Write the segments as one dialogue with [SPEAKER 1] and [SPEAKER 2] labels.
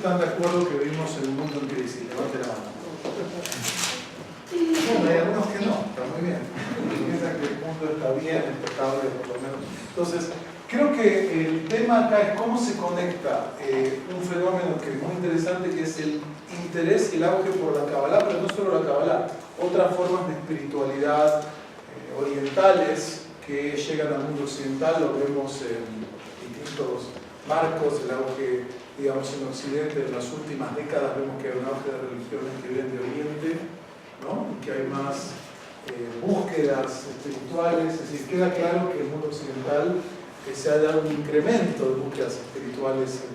[SPEAKER 1] están de acuerdo que vivimos en un mundo en crisis? Levante la mano. Bueno, hay algunos que no, está muy bien. Piensan que el mundo está bien, está estable, por lo menos. Entonces, creo que el tema acá es cómo se conecta un fenómeno que es muy interesante, que es el interés y el auge por la Kabbalah, pero no solo la Kabbalah, otras formas de espiritualidad orientales que llegan al mundo occidental. Lo vemos en distintos marcos, el auge, digamos, en Occidente en las últimas décadas vemos que hay un auge de religiones que vienen de Oriente, ¿no? Y que hay más búsquedas espirituales. Es decir, queda claro que el mundo occidental se ha dado un incremento de búsquedas espirituales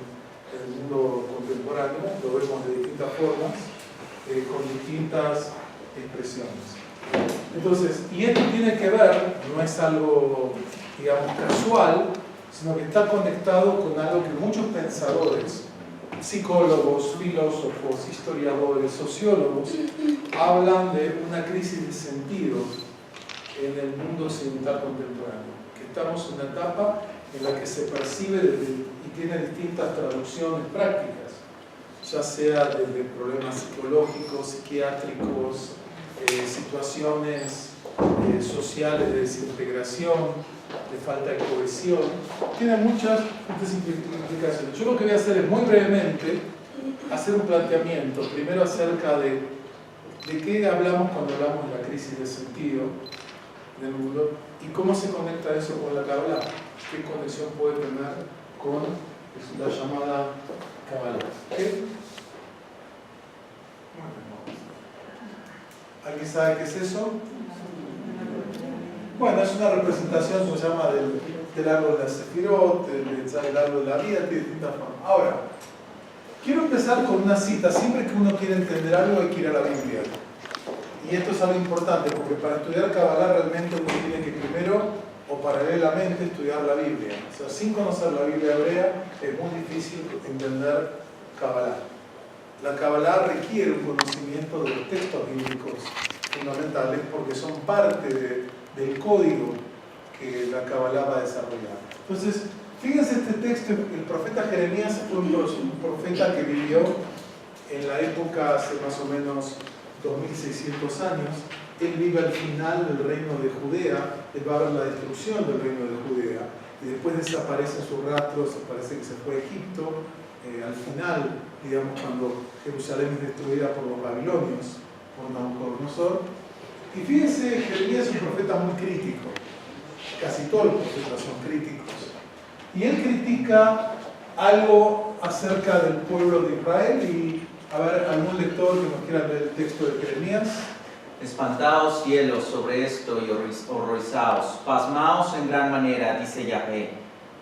[SPEAKER 1] en el mundo contemporáneo. Lo vemos de distintas formas, con distintas expresiones. Entonces, y esto tiene que ver, no es algo, digamos, casual, sino que está conectado con algo que muchos pensadores, psicólogos, filósofos, historiadores, sociólogos, hablan de una crisis de sentido en el mundo occidental contemporáneo, que estamos en una etapa en la que se percibe y tiene distintas traducciones prácticas, ya sea desde problemas psicológicos, psiquiátricos, situaciones sociales de desintegración, de falta de cohesión, tiene muchas implicaciones. Yo lo que voy a hacer es muy brevemente hacer un planteamiento, primero acerca de qué hablamos cuando hablamos de la crisis de sentido del mundo y cómo se conecta eso con la Kabbalah, qué conexión puede tener con la llamada Kabbalah. ¿Okay? ¿Alguien sabe qué es eso? Bueno, es una representación, se llama, del árbol de la Sefirot, del árbol de la vida, de distintas formas. Ahora, quiero empezar con una cita. Siempre que uno quiere entender algo hay que ir a la Biblia. Y esto es algo importante, porque para estudiar Kabbalah realmente uno tiene que primero, o paralelamente, estudiar la Biblia. O sea, sin conocer la Biblia hebrea es muy difícil entender Kabbalah. La Kabbalah requiere un conocimiento de los textos bíblicos fundamentales porque son parte del código que la Kabbalah va a desarrollar. Entonces, fíjense este texto. El profeta Jeremías fue un profeta que vivió en la época hace más o menos 2600 años. Él vive al final del reino de Judea, él va a ver la destrucción del reino de Judea y después desaparecen sus rastros, parece que se fue a Egipto. Al final, digamos, cuando Jerusalén es destruida por los babilonios, por Nabucodonosor. Y fíjense, Jeremías es un profeta muy crítico, casi todos los profetas son críticos, y él critica algo acerca del pueblo de Israel. Y a ver, algún lector que nos quiera leer el texto de Jeremías.
[SPEAKER 2] Espantaos cielos sobre esto y horrorizaos, pasmaos en gran manera, dice Yahvé,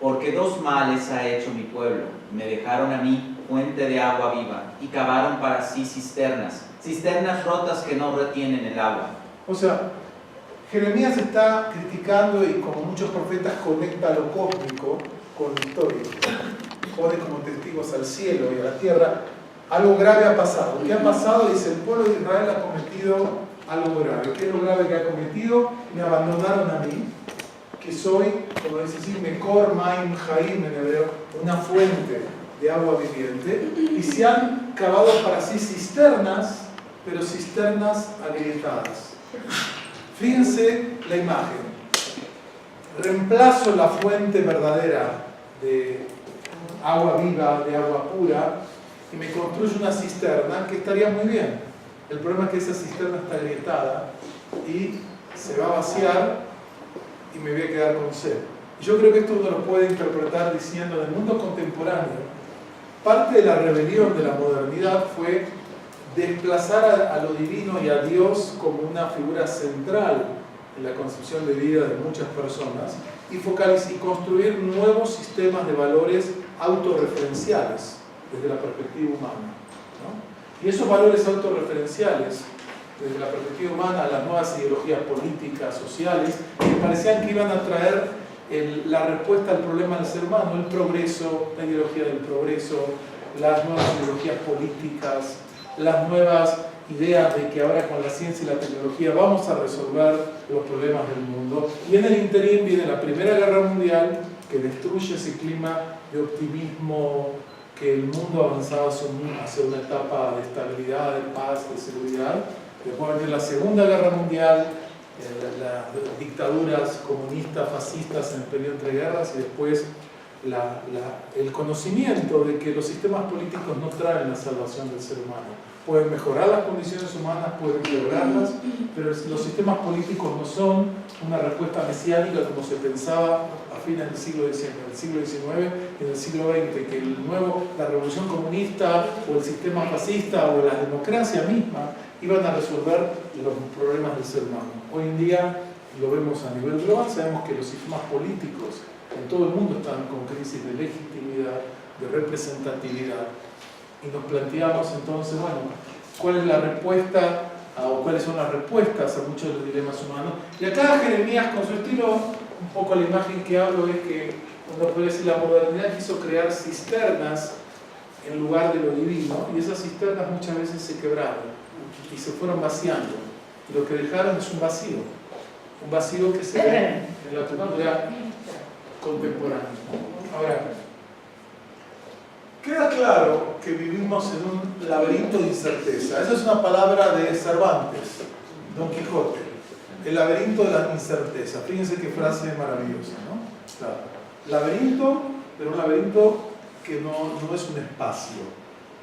[SPEAKER 2] porque dos males ha hecho mi pueblo. Me dejaron a mí fuente de agua viva y cavaron para sí cisternas rotas que no retienen el agua.
[SPEAKER 1] O sea, Jeremías está criticando y, como muchos profetas, conecta lo cósmico con lo histórico. Pone como testigos al cielo y a la tierra. Algo grave ha pasado. ¿Qué ha pasado? Dice, el pueblo de Israel ha cometido algo grave. ¿Qué es lo grave que ha cometido? Me abandonaron a mí, que soy, como dice así, Mekor Maim Haim en hebreo, una fuente de agua viviente, y se han cavado para sí cisternas, pero cisternas agrietadas. Fíjense la imagen. Reemplazo la fuente verdadera de agua viva, de agua pura, y me construyo una cisterna que estaría muy bien. El problema es que esa cisterna está agrietada y se va a vaciar y me voy a quedar con sed. Yo creo que esto uno lo puede interpretar diciendo, en el mundo contemporáneo, parte de la rebelión de la modernidad fue desplazar a lo divino y a Dios como una figura central en la concepción de vida de muchas personas y construir nuevos sistemas de valores autorreferenciales desde la perspectiva humana, ¿no? Y esos valores autorreferenciales desde la perspectiva humana, las nuevas ideologías políticas, sociales, que parecían que iban a traer la respuesta al problema del ser humano, el progreso, la ideología del progreso, las nuevas ideologías políticas, las nuevas ideas de que ahora con la ciencia y la tecnología vamos a resolver los problemas del mundo. Y en el interín viene la Primera Guerra Mundial, que destruye ese clima de optimismo que el mundo avanzaba hacia una etapa de estabilidad, de paz, de seguridad. Después de la Segunda Guerra Mundial, las dictaduras comunistas, fascistas en el periodo entre guerras, y después el conocimiento de que los sistemas políticos no traen la salvación del ser humano. Pueden mejorar las condiciones humanas, pueden quebrarlas, pero los sistemas políticos no son una respuesta mesiánica como se pensaba a fines del siglo XIX, y en el siglo XX, que la revolución comunista o el sistema fascista o la democracia misma iban a resolver los problemas del ser humano. Hoy en día lo vemos a nivel global, sabemos que los sistemas políticos en todo el mundo están con crisis de legitimidad, de representatividad. Y nos planteamos entonces, bueno, ¿cuál es la respuesta o cuáles son las respuestas a muchos de los dilemas humanos? Y acá Jeremías, con su estilo, un poco la imagen que hablo es que, uno puede decir, la modernidad quiso crear cisternas en lugar de lo divino, y esas cisternas muchas veces se quebraron y se fueron vaciando. Y lo que dejaron es un vacío que se ve en la cultura contemporánea. Ahora, queda claro que vivimos en un laberinto de incerteza. Esa es una palabra de Cervantes, Don Quijote. El laberinto de la incerteza. Fíjense qué frase maravillosa, ¿no? Claro. Laberinto, pero un laberinto que no es un espacio.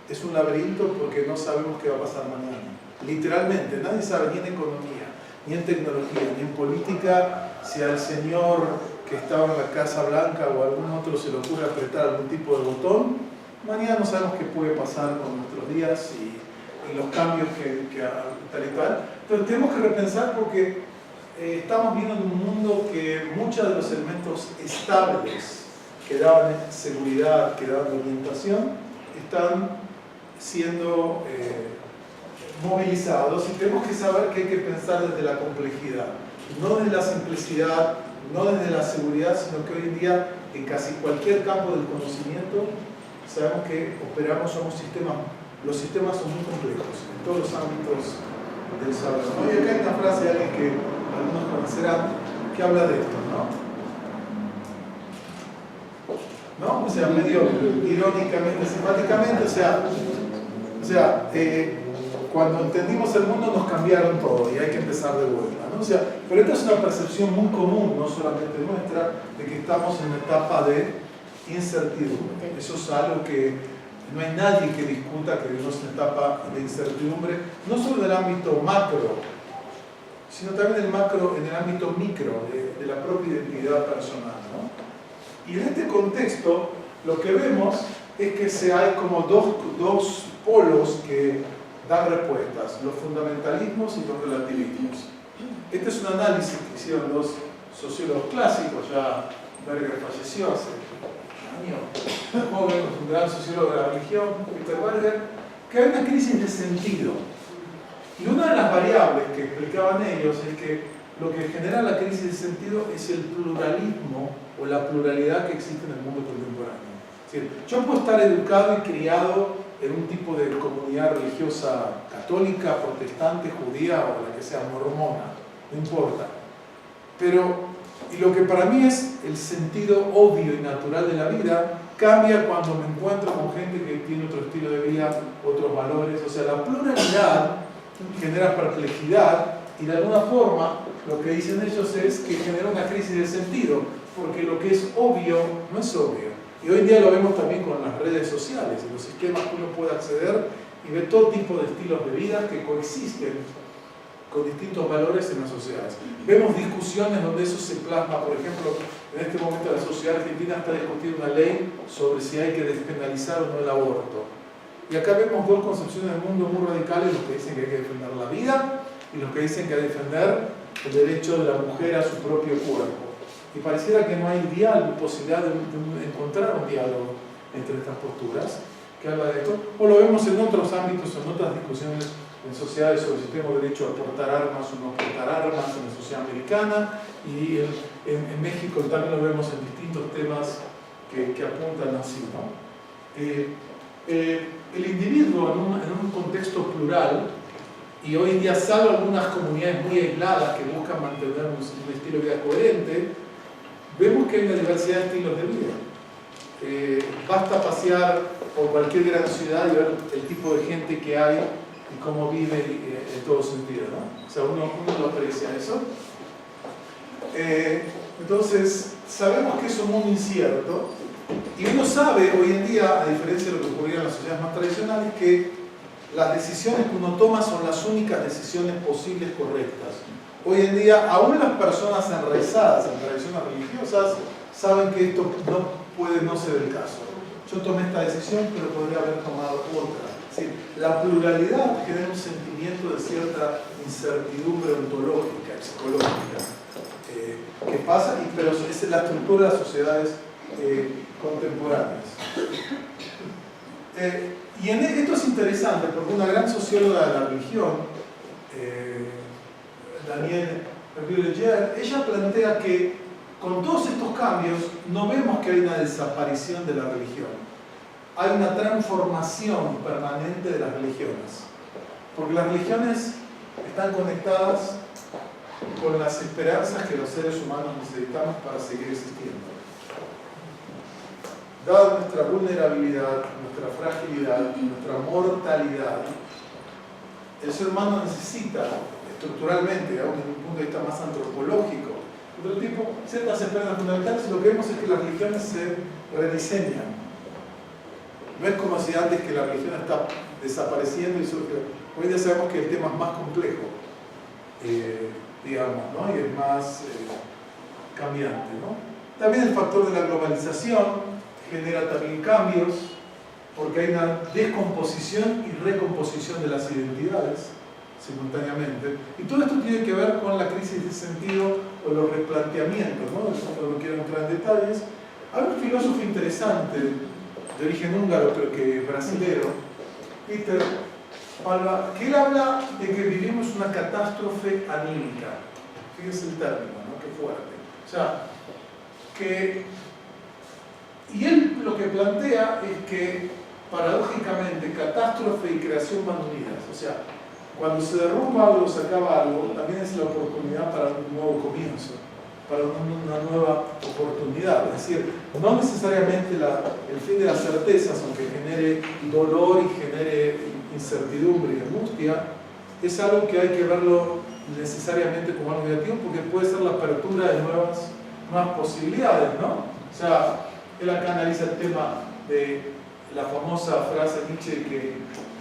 [SPEAKER 1] Es un laberinto porque no sabemos qué va a pasar mañana. Literalmente, nadie sabe ni en economía, ni en tecnología, ni en política, si al señor que estaba en la Casa Blanca o a algún otro se le ocurre apretar algún tipo de botón. Mañana no sabemos qué puede pasar con nuestros días y los cambios que tal y tal. Entonces tenemos que repensar porque estamos viendo en un mundo que muchos de los elementos estables que daban seguridad, que daban orientación, están siendo movilizados, y tenemos que saber que hay que pensar desde la complejidad, no desde la simplicidad, no desde la seguridad, sino que hoy en día en casi cualquier campo del conocimiento sabemos que operamos, los sistemas son muy complejos en todos los ámbitos del saber, ¿no? Y acá hay una frase de alguien que algunos conocerán que habla de esto, ¿no? O sea, medio irónicamente, simpáticamente, o sea, cuando entendimos el mundo nos cambiaron todo y hay que empezar de vuelta, ¿no? O sea, pero esta es una percepción muy común, no solamente nuestra, de que estamos en una etapa de incertidumbre. Eso es algo que no hay nadie que discuta, que vivimos en una etapa de incertidumbre, no solo en el ámbito macro, sino también en el ámbito micro, de la propia identidad personal, ¿no? Y en este contexto, lo que vemos es que hay como dos polos que dan respuestas, los fundamentalismos y los relativismos. Este es un análisis que hicieron los sociólogos clásicos, ya Berger falleció hace años, joven, un gran sociólogo de la religión, Peter Berger, que hay una crisis de sentido. Y una de las variables que explicaban ellos es que lo que genera la crisis de sentido es el pluralismo o la pluralidad que existe en el mundo contemporáneo. Es decir, yo puedo estar educado y criado en un tipo de comunidad religiosa católica, protestante, judía o la que sea, mormona, no importa. Pero, y lo que para mí es el sentido obvio y natural de la vida, cambia cuando me encuentro con gente que tiene otro estilo de vida, otros valores. O sea, la pluralidad genera perplejidad y de alguna forma lo que dicen ellos es que genera una crisis de sentido, porque lo que es obvio no es obvio. Y hoy en día lo vemos también con las redes sociales, en los sistemas que uno puede acceder y ver todo tipo de estilos de vida que coexisten con distintos valores en las sociedades. Vemos discusiones donde eso se plasma. Por ejemplo, en este momento la sociedad argentina está discutiendo una ley sobre si hay que despenalizar o no el aborto. Y acá vemos dos concepciones del mundo muy radicales, los que dicen que hay que defender la vida y los que dicen que hay que defender el derecho de la mujer a su propio cuerpo. Y pareciera que no hay diálogo, posibilidad de encontrar un diálogo entre estas posturas que habla de esto. O lo vemos en otros ámbitos, en otras discusiones en sociedades sobre si tenemos derecho a portar armas o no portar armas en la sociedad americana, y en México también lo vemos en distintos temas que apuntan así, ¿no? El individuo en un contexto plural, y hoy en día salvo algunas comunidades muy aisladas que buscan mantener un estilo de vida coherente, vemos que hay una diversidad de estilos de vida. Basta pasear por cualquier gran ciudad y ver el tipo de gente que hay y cómo vive en todo sentido, ¿no? O sea, uno lo aprecia eso. Entonces, sabemos que es un mundo incierto y uno sabe hoy en día, a diferencia de lo que ocurría en las sociedades más tradicionales, que las decisiones que uno toma son las únicas decisiones posibles correctas. Hoy en día, aún las personas enraizadas en tradiciones religiosas saben que esto no puede no ser el caso. Yo tomé esta decisión, pero podría haber tomado otra. Es decir, la pluralidad genera un sentimiento de cierta incertidumbre ontológica, psicológica, que pasa, pero es la estructura de las sociedades contemporáneas. Y esto es interesante, porque una gran socióloga de la religión, Danielle Leger, ella plantea que con todos estos cambios no vemos que hay una desaparición de la religión. Hay una transformación permanente de las religiones. Porque las religiones están conectadas con las esperanzas que los seres humanos necesitamos para seguir existiendo. Dada nuestra vulnerabilidad, nuestra fragilidad, nuestra mortalidad, el ser humano necesita estructuralmente, aún desde un punto de vista más antropológico, otro tipo, ciertas esperanzas fundamentales, y lo que vemos es que las religiones se rediseñan. No es como si antes que la religión está desapareciendo y surge. Hoy ya sabemos que el tema es más complejo, digamos, ¿no? Y es más cambiante, ¿no? También el factor de la globalización genera también cambios, porque hay una descomposición y recomposición de las identidades simultáneamente. Y todo esto tiene que ver con la crisis de sentido o los replanteamientos, ¿no? No quiero entrar en detalles. Hay un filósofo interesante, de origen húngaro, pero que brasilero, Peter Palva, que él habla de que vivimos una catástrofe anímica. Fíjense el término, ¿no? Qué fuerte. O sea, que... Y él lo que plantea es que, paradójicamente, catástrofe y creación van unidas. O sea, cuando se derrumba algo, se acaba algo, también es la oportunidad para un nuevo comienzo, para una nueva oportunidad. Es decir, no necesariamente el fin de las certezas, aunque genere dolor y genere incertidumbre y angustia, es algo que hay que verlo necesariamente como algo negativo, porque puede ser la apertura de nuevas posibilidades, ¿no? O sea, él acá analiza el tema de la famosa frase de Nietzsche que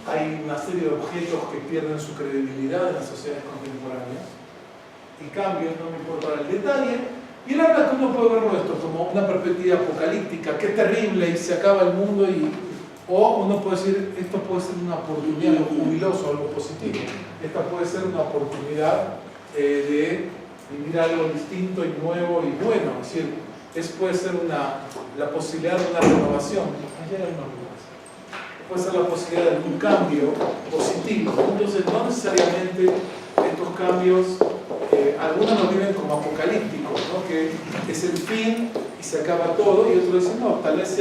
[SPEAKER 1] hay una serie de objetos que pierden su credibilidad en las sociedades contemporáneas y cambios, no me importa el detalle, y él habla que uno puede verlo esto como una perspectiva apocalíptica, que es terrible y se acaba el mundo, o uno puede decir, esto puede ser una oportunidad, algo jubiloso, algo positivo, esta puede ser una oportunidad de vivir algo distinto y nuevo y bueno, es decir, puede ser la posibilidad de una renovación. Ayer hay una puede ser la posibilidad de un cambio positivo. Entonces, no necesariamente estos cambios, algunos lo viven como apocalípticos, ¿no? Que es el fin y se acaba todo, y otros dicen, no, tal vez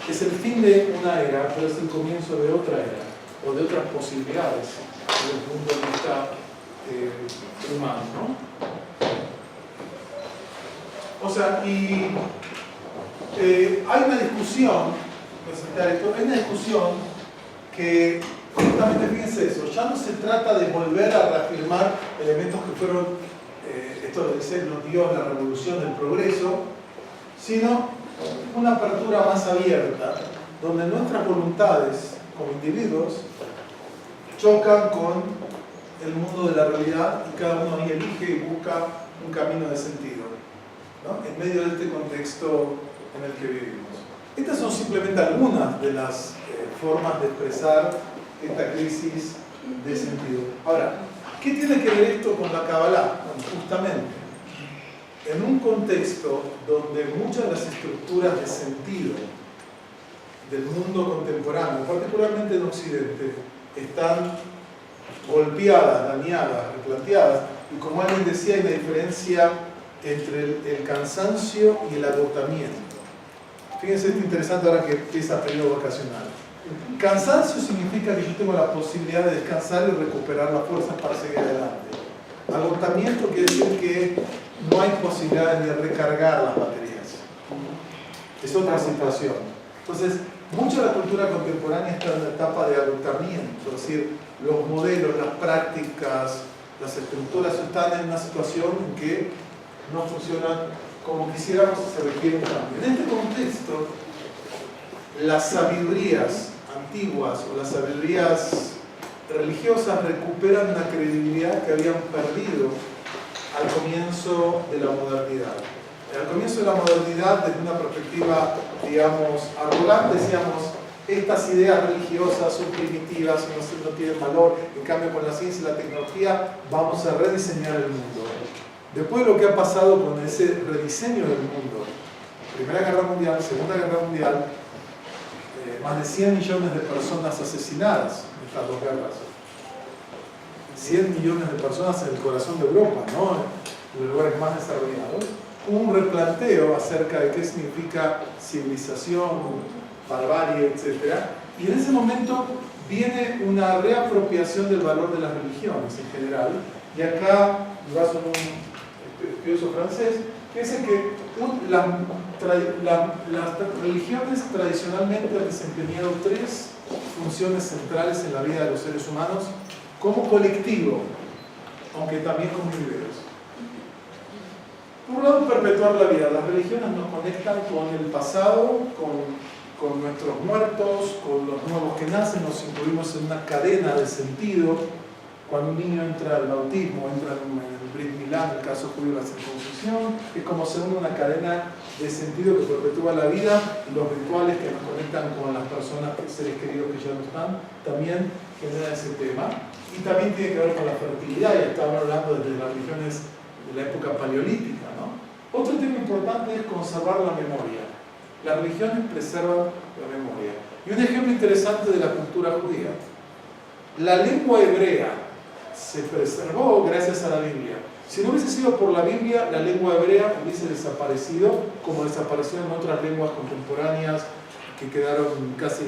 [SPEAKER 1] es el fin de una era, pero es el comienzo de otra era, o de otras posibilidades, desde el punto de vista humano, ¿no? O sea, y hay una discusión, hay una discusión que, justamente fíjense eso, ya no se trata de volver a reafirmar elementos que fueron, esto lo dice, nos dio la revolución del progreso, sino una apertura más abierta, donde nuestras voluntades como individuos chocan con el mundo de la realidad y cada uno ahí elige y busca un camino de sentido, ¿no? En medio de este contexto en el que vivimos. Estas son simplemente algunas de las formas de expresar esta crisis de sentido. Ahora, ¿qué tiene que ver esto con la Kabbalah? Bueno, justamente, en un contexto donde muchas de las estructuras de sentido del mundo contemporáneo, particularmente en Occidente, están golpeadas, dañadas, replanteadas, y como alguien decía, hay una diferencia entre el cansancio y el agotamiento. Fíjense esto interesante ahora que empieza el periodo vacacional. Cansancio significa que yo tengo la posibilidad de descansar y recuperar las fuerzas para seguir adelante. Agotamiento quiere decir que no hay posibilidad de recargar las baterías. Es otra situación. Entonces, mucha de la cultura contemporánea está en la etapa de adoctrinamiento, es decir, los modelos, las prácticas, las estructuras están en una situación en que no funcionan como quisiéramos y se requiere un cambio. En este contexto, las sabidurías antiguas o las sabidurías religiosas recuperan la credibilidad que habían perdido al comienzo de la modernidad. Al comienzo de la modernidad, desde una perspectiva, digamos, arrogante, decíamos, estas ideas religiosas son primitivas, no tienen valor, en cambio con la ciencia y la tecnología vamos a rediseñar el mundo. Después de lo que ha pasado con ese rediseño del mundo, Primera Guerra Mundial, Segunda Guerra Mundial, más de 100 millones de personas asesinadas en estas dos guerras. 100 millones de personas en el corazón de Europa, ¿no? En los lugares más desarrollados. Hubo un replanteo acerca de qué significa civilización, barbarie, etc. Y en ese momento viene una reapropiación del valor de las religiones en general. Y acá, lo hace un estudioso francés, que dice que las religiones tradicionalmente han desempeñado tres funciones centrales en la vida de los seres humanos como colectivo, aunque también como individuos. Por un lado, perpetuar la vida. Las religiones nos conectan con el pasado, con nuestros muertos, con los nuevos que nacen, nos incluimos en una cadena de sentido. Cuando un niño entra al bautismo, entra en el Brit Milá, en el caso judío la circuncisión, es como se une una cadena de sentido que perpetúa la vida, y los rituales que nos conectan con las personas, seres queridos que ya no están, también generan ese tema. Y también tiene que ver con la fertilidad, y estamos hablando desde las religiones de la época paleolítica, ¿no? Otro tema importante es conservar la memoria. Las religiones preservan la memoria. Y un ejemplo interesante de la cultura judía. La lengua hebrea se preservó gracias a la Biblia. Si no hubiese sido por la Biblia, la lengua hebrea hubiese desaparecido, como desaparecieron otras lenguas contemporáneas que quedaron casi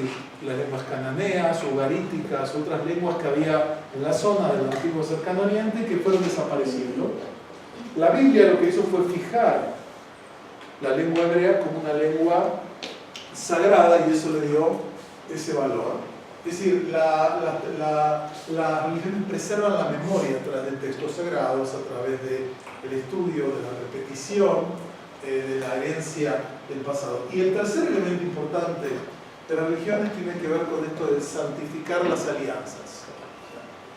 [SPEAKER 1] las lenguas cananeas, ugaríticas, otras lenguas que había en la zona del antiguo Cercano Oriente que fueron desapareciendo. La Biblia lo que hizo fue fijar la lengua hebrea como una lengua sagrada y eso le dio ese valor. Es decir, las religiones preservan la memoria a través de textos sagrados, a través del estudio, de la repetición, de la herencia del pasado. Y el tercer elemento importante de las religiones tiene que ver con esto de santificar las alianzas.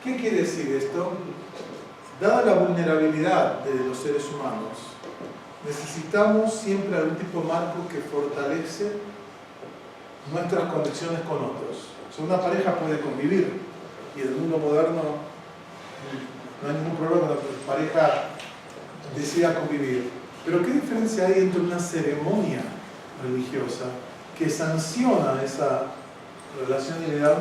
[SPEAKER 1] ¿Qué quiere decir esto? Dada la vulnerabilidad de los seres humanos, necesitamos siempre algún tipo de marco que fortalece nuestras conexiones con otros. O sea, una pareja puede convivir y en el mundo moderno no hay ningún problema que la pareja decida convivir. Pero ¿qué diferencia hay entre una ceremonia religiosa que sanciona esa relación y le da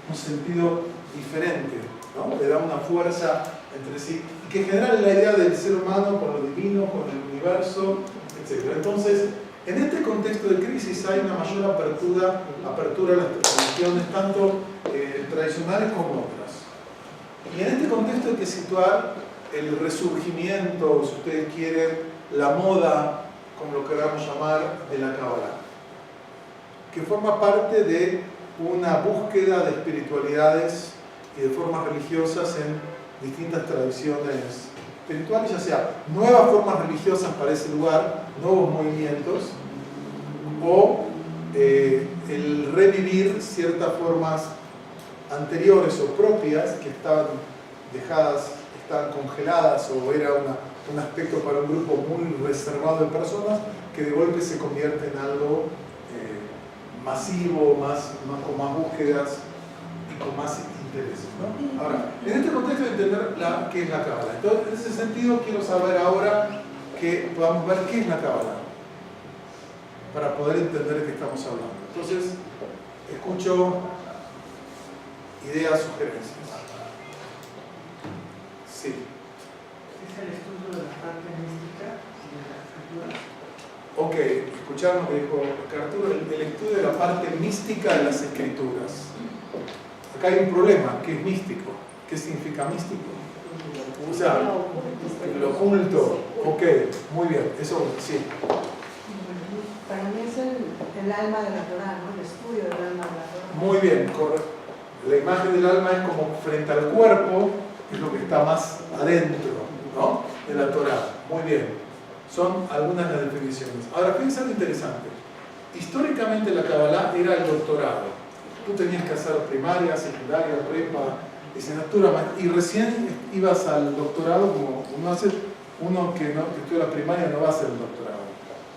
[SPEAKER 1] un sentido diferente, ¿no? Le da una fuerza entre sí, y que genera la idea del ser humano con lo divino, con el universo, etc. Entonces, en este contexto de crisis hay una mayor apertura a las religiones, tanto tradicionales como otras. Y en este contexto hay que situar el resurgimiento, si ustedes quieren, la moda, como lo queramos llamar, de la Cábala, que forma parte de una búsqueda de espiritualidades y de formas religiosas en distintas tradiciones espirituales, ya sea nuevas formas religiosas para ese lugar, nuevos movimientos, o el revivir ciertas formas anteriores o propias que estaban dejadas, estaban congeladas, o era un aspecto para un grupo muy reservado de personas que de golpe se convierte en algo masivo, con más búsquedas y con más intereses, ¿no? Ahora, en este contexto de entender qué es la Cábala. Entonces, en ese sentido, quiero saber ahora que podamos ver qué es la Cábala, para poder entender de qué estamos hablando. Entonces, escucho ideas, sugerencias. Sí.
[SPEAKER 3] Es el estudio de la parte mística y de las escrituras.
[SPEAKER 1] Ok, escucharon lo que dijo Arturo, el estudio de la parte mística de las escrituras. Acá hay un problema, ¿qué es místico? ¿Qué significa místico? O sea, lo oculto. Ok, muy bien, eso sí.
[SPEAKER 4] Para mí es el
[SPEAKER 3] el alma de la Torah, ¿no? El estudio del alma de la Torah.
[SPEAKER 1] Muy bien, correcto. La imagen del alma es como frente al cuerpo, es lo que está más adentro, ¿no?, de la Torah. Muy bien. Son algunas de las definiciones. Ahora, fíjense algo interesante. Históricamente la Kabbalah era el doctorado. Tú tenías que hacer primaria, secundaria, prepa, licenciatura, y recién ibas al doctorado, como uno que estudia la primaria no va a hacer el doctorado.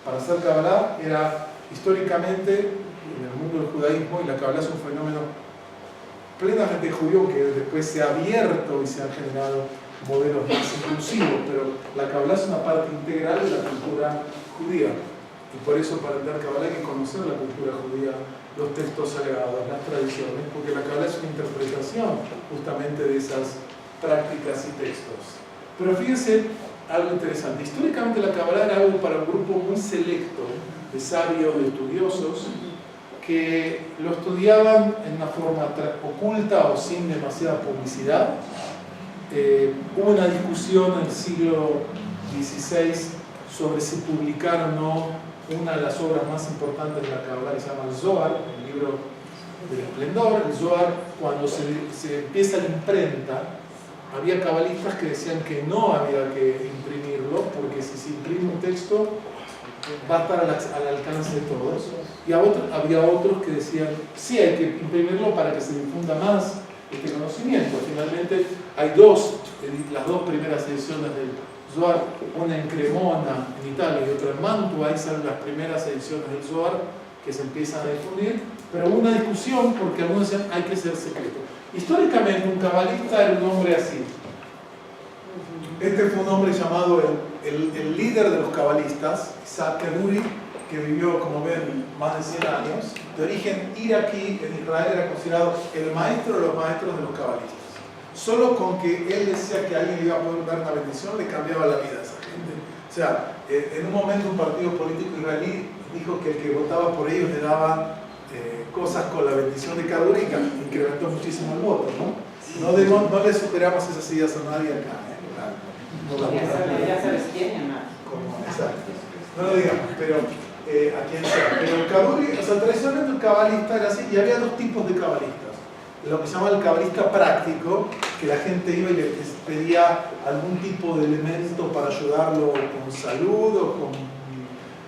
[SPEAKER 1] Para hacer Kabbalah era históricamente en el mundo del judaísmo, y la Kabbalah es un fenómeno plenamente judío que después se ha abierto y se han generado modelos más inclusivos, pero la Kabbalah es una parte integral de la cultura judía, y por eso para entender Kabbalah hay que conocer la cultura judía, los textos sagrados, las tradiciones, porque la Kabbalah es una interpretación justamente de esas prácticas y textos. Pero fíjense algo interesante. Históricamente la Kabbalah era algo para un grupo muy selecto de sabios, de estudiosos, que lo estudiaban en una forma oculta o sin demasiada publicidad. Hubo una discusión en el siglo XVI sobre si publicar o no una de las obras más importantes de la Kabbalah, que se llama el Zohar, el libro del esplendor. El Zohar, cuando se empieza la imprenta, había cabalistas que decían que no había que imprimirlo, porque si se imprime un texto va a estar al alcance de todos. Y había otros que decían, sí, hay que imprimirlo para que se difunda más este conocimiento. Finalmente hay las dos primeras ediciones del Zohar, una en Cremona, en Italia, y otra en Mantua. Ahí salen las primeras ediciones del Zohar que se empiezan a difundir, pero hubo una discusión porque algunos decían, hay que ser secreto. Históricamente un cabalista era un hombre así. Este fue un hombre llamado el líder de los cabalistas, Isaac Keduri, que vivió, como ven, más de 100 años. De origen iraquí, en Israel era considerado el maestro de los maestros de los cabalistas. Solo con que él decía que alguien le iba a poder dar una bendición, le cambiaba la vida a esa gente. O sea, en un momento un partido político israelí dijo que el que votaba por ellos le daba cosas con la bendición de Keduri, que incrementó muchísimo el voto, ¿no? No le superamos esas ideas a nadie acá,
[SPEAKER 4] ya sabes quién, ¿no?
[SPEAKER 1] Exacto. No lo digamos, pero a quien sea. Pero el Keduri, o sea, tradicionalmente el cabalista era así, y había dos tipos de cabalistas. Lo que se llama el cabalista práctico, que la gente iba y le pedía algún tipo de elemento para ayudarlo con salud o con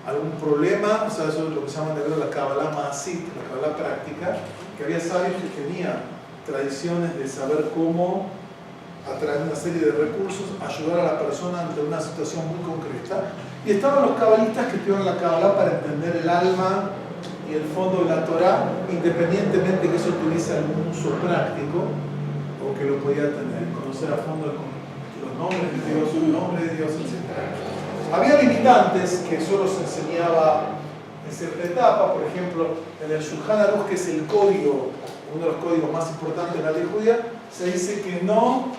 [SPEAKER 1] algún problema. O sea, eso es lo que se llama en hebreo la Kabbalah Maasit, la Kabbalah práctica, que había sabios que tenían tradiciones de saber cómo, a través de una serie de recursos, ayudar a la persona ante una situación muy concreta. Y estaban los cabalistas que estudiaban la Kabbalah para entender el alma y el fondo de la Torah, independientemente que eso tuviese algún uso práctico o que lo podía tener, conocer a fondo los nombres de Dios, el nombre de Dios, etc. Había limitantes que solo se enseñaba en cierta etapa. Por ejemplo, en el Shulchan Aruch, que es el código, uno de los códigos más importantes de la ley judía, se dice que no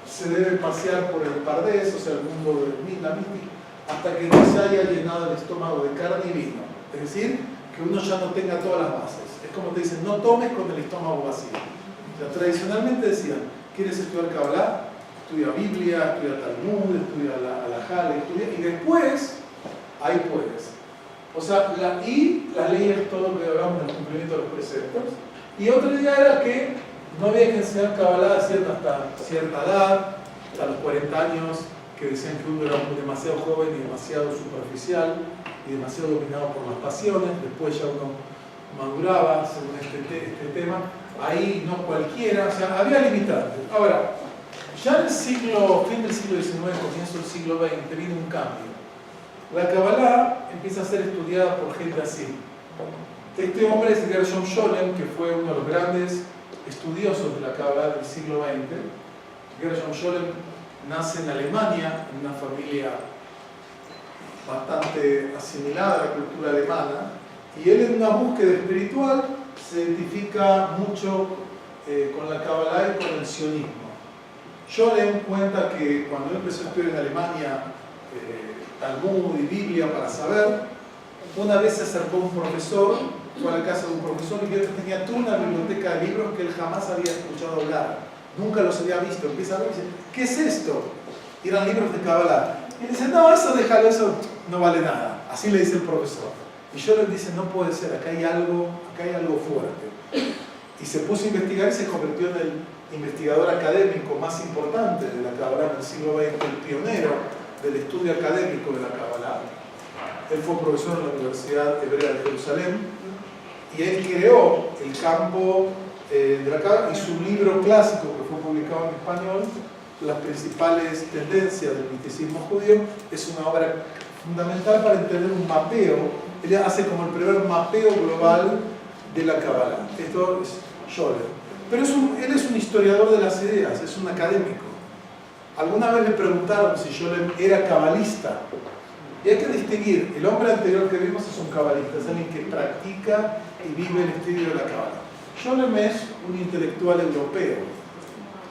[SPEAKER 1] se debe pasear por el Pardés, o sea, el mundo de la mística, hasta que no se haya llenado el estómago de carne y vino. Es decir, que uno ya no tenga todas las bases. Es como te dicen, no tomes con el estómago vacío. O sea, tradicionalmente decían, ¿quieres estudiar Kabbalah? Estudia Biblia, estudia Talmud, estudia Halajá, y después, ahí puedes. O sea, y las leyes, todo lo que hablamos del cumplimiento de los preceptos. Y otra idea era que no había que enseñar Kabbalah hasta cierta edad, hasta los 40 años, que decían que uno era demasiado joven y demasiado superficial y demasiado dominado por las pasiones. Después ya uno maduraba según este tema. Ahí no cualquiera, o sea, había limitantes. Ahora, ya en el fin del siglo XIX, comienzo del siglo XX, viene un cambio. La Kabbalah empieza a ser estudiada por gente así. Este hombre es Gershom Scholem, que fue uno de los grandes estudiosos de la Kabbalah del siglo XX. Gershom Scholem nace en Alemania, en una familia bastante asimilada a la cultura alemana, y él, en una búsqueda espiritual, se identifica mucho con la Kabbalah y con el sionismo. Scholem cuenta que cuando él empezó a estudiar en Alemania Talmud y Biblia para saber, una vez se acercó un profesor, fue a la casa de un profesor y vio que tenía toda una biblioteca de libros que él jamás había escuchado hablar, nunca los había visto. Empieza a ver y dice, ¿qué es esto? Y eran libros de Kabbalah. Y dice, no, eso déjalo, eso no vale nada. Así le dice el profesor. Y Scholem dice, no puede ser, acá hay algo fuerte. Y se puso a investigar y se convirtió en el investigador académico más importante de la Kabbalah en el siglo XX, el pionero del estudio académico de la Kabbalah. Él fue profesor en la Universidad Hebrea de Jerusalén y él creó el campo de la Kabbalah, y su libro clásico, que fue publicado en español, Las principales tendencias del misticismo judío, es una obra fundamental para entender un mapeo. Él hace como el primer mapeo global de la Kabbalah. Esto es Scholem. Pero él es un historiador de las ideas, es un académico. Alguna vez le preguntaron si Scholem era cabalista. Y hay que distinguir, el hombre anterior que vimos es un cabalista, es alguien que practica y vive el estudio de la Kabbalah. Scholem es un intelectual europeo,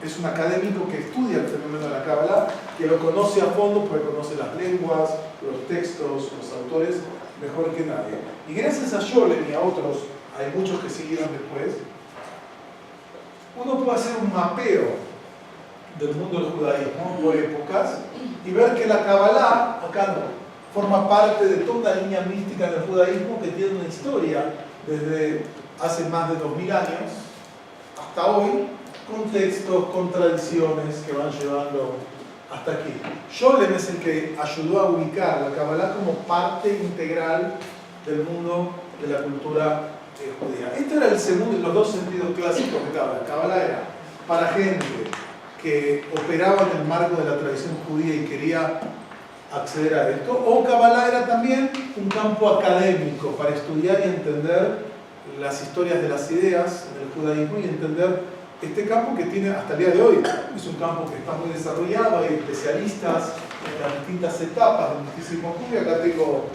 [SPEAKER 1] es un académico que estudia el fenómeno de la Kabbalah, que lo conoce a fondo porque conoce las lenguas, los textos, los autores mejor que nadie. Y gracias a Scholem y a otros, hay muchos que siguieron después, uno puede hacer un mapeo del mundo del judaísmo por épocas y ver que la Kabbalah, acá no, forma parte de toda una línea mística del judaísmo que tiene una historia desde hace más de 2000 años hasta hoy, con textos, con tradiciones que van llevando hasta aquí. Scholem es el que ayudó a ubicar la Kabbalah como parte integral del mundo de la cultura judía. Este era el segundo, los dos sentidos clásicos de Kabbalah. Kabbalah era para gente que operaba en el marco de la tradición judía y quería acceder a esto, o Kabbalah era también un campo académico para estudiar y entender las historias de las ideas en el judaísmo y entender este campo que tiene hasta el día de hoy. Es un campo que está muy desarrollado, hay especialistas en las distintas etapas del misticismo judío. Acá tengo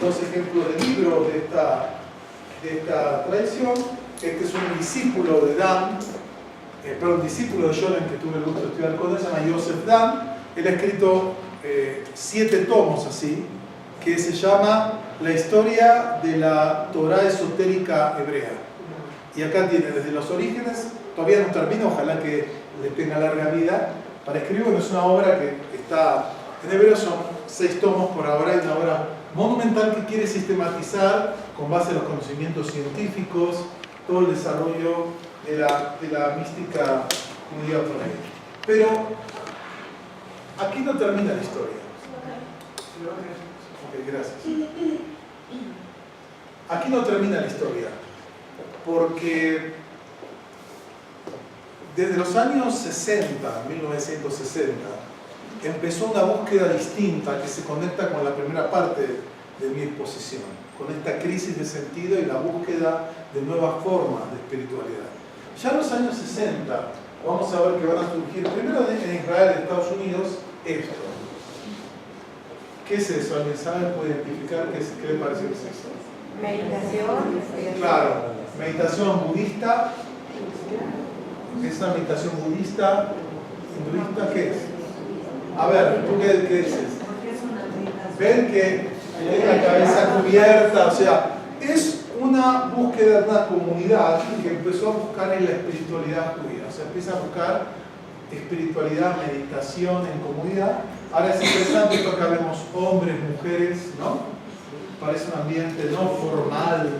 [SPEAKER 1] dos ejemplos de libros de esta tradición. Este es un discípulo de Dan, un discípulo de Scholem que tuve el gusto de estudiar con él, se llama Joseph Dan. Él ha escrito 7 tomos así, que se llama La historia de la Torá esotérica hebrea. Y acá tiene desde los orígenes, todavía no termina, ojalá que le tenga larga vida para escribir. Bueno, es una obra que está en hebreo, son 6 tomos por ahora, y una obra monumental que quiere sistematizar con base en los conocimientos científicos todo el desarrollo de la mística judía por ahí. Pero aquí no termina la historia. Ok, gracias. Aquí no termina la historia, porque desde los años 60, 1960, empezó una búsqueda distinta que se conecta con la primera parte de mi exposición, con esta crisis de sentido y la búsqueda de nuevas formas de espiritualidad. Ya en los años 60 vamos a ver que van a surgir, primero en Israel, en Estados Unidos, esto. ¿Qué es eso? ¿Alguien sabe? ¿Puede identificar qué le parece que es eso?
[SPEAKER 5] Meditación.
[SPEAKER 1] Claro, meditación budista. ¿Es una meditación budista, hinduista? ¿Qué es? A ver, ¿tú qué dices? Ven que tiene la cabeza cubierta, o sea, es una búsqueda de una comunidad que empezó a buscar en la espiritualidad judía, o sea, empieza a buscar espiritualidad, meditación en comunidad. Ahora es interesante que acá vemos hombres, mujeres, ¿no? Parece un ambiente no formal,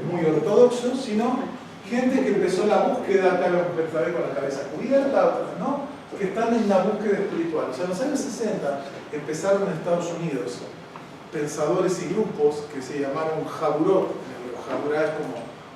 [SPEAKER 1] muy ortodoxo, sino gente que empezó la búsqueda, acá vemos también con la cabeza cubierta, otras no, que están en la búsqueda espiritual. O sea, en los años 60 empezaron en Estados Unidos pensadores y grupos que se llamaron Jaburot. Jaburá es como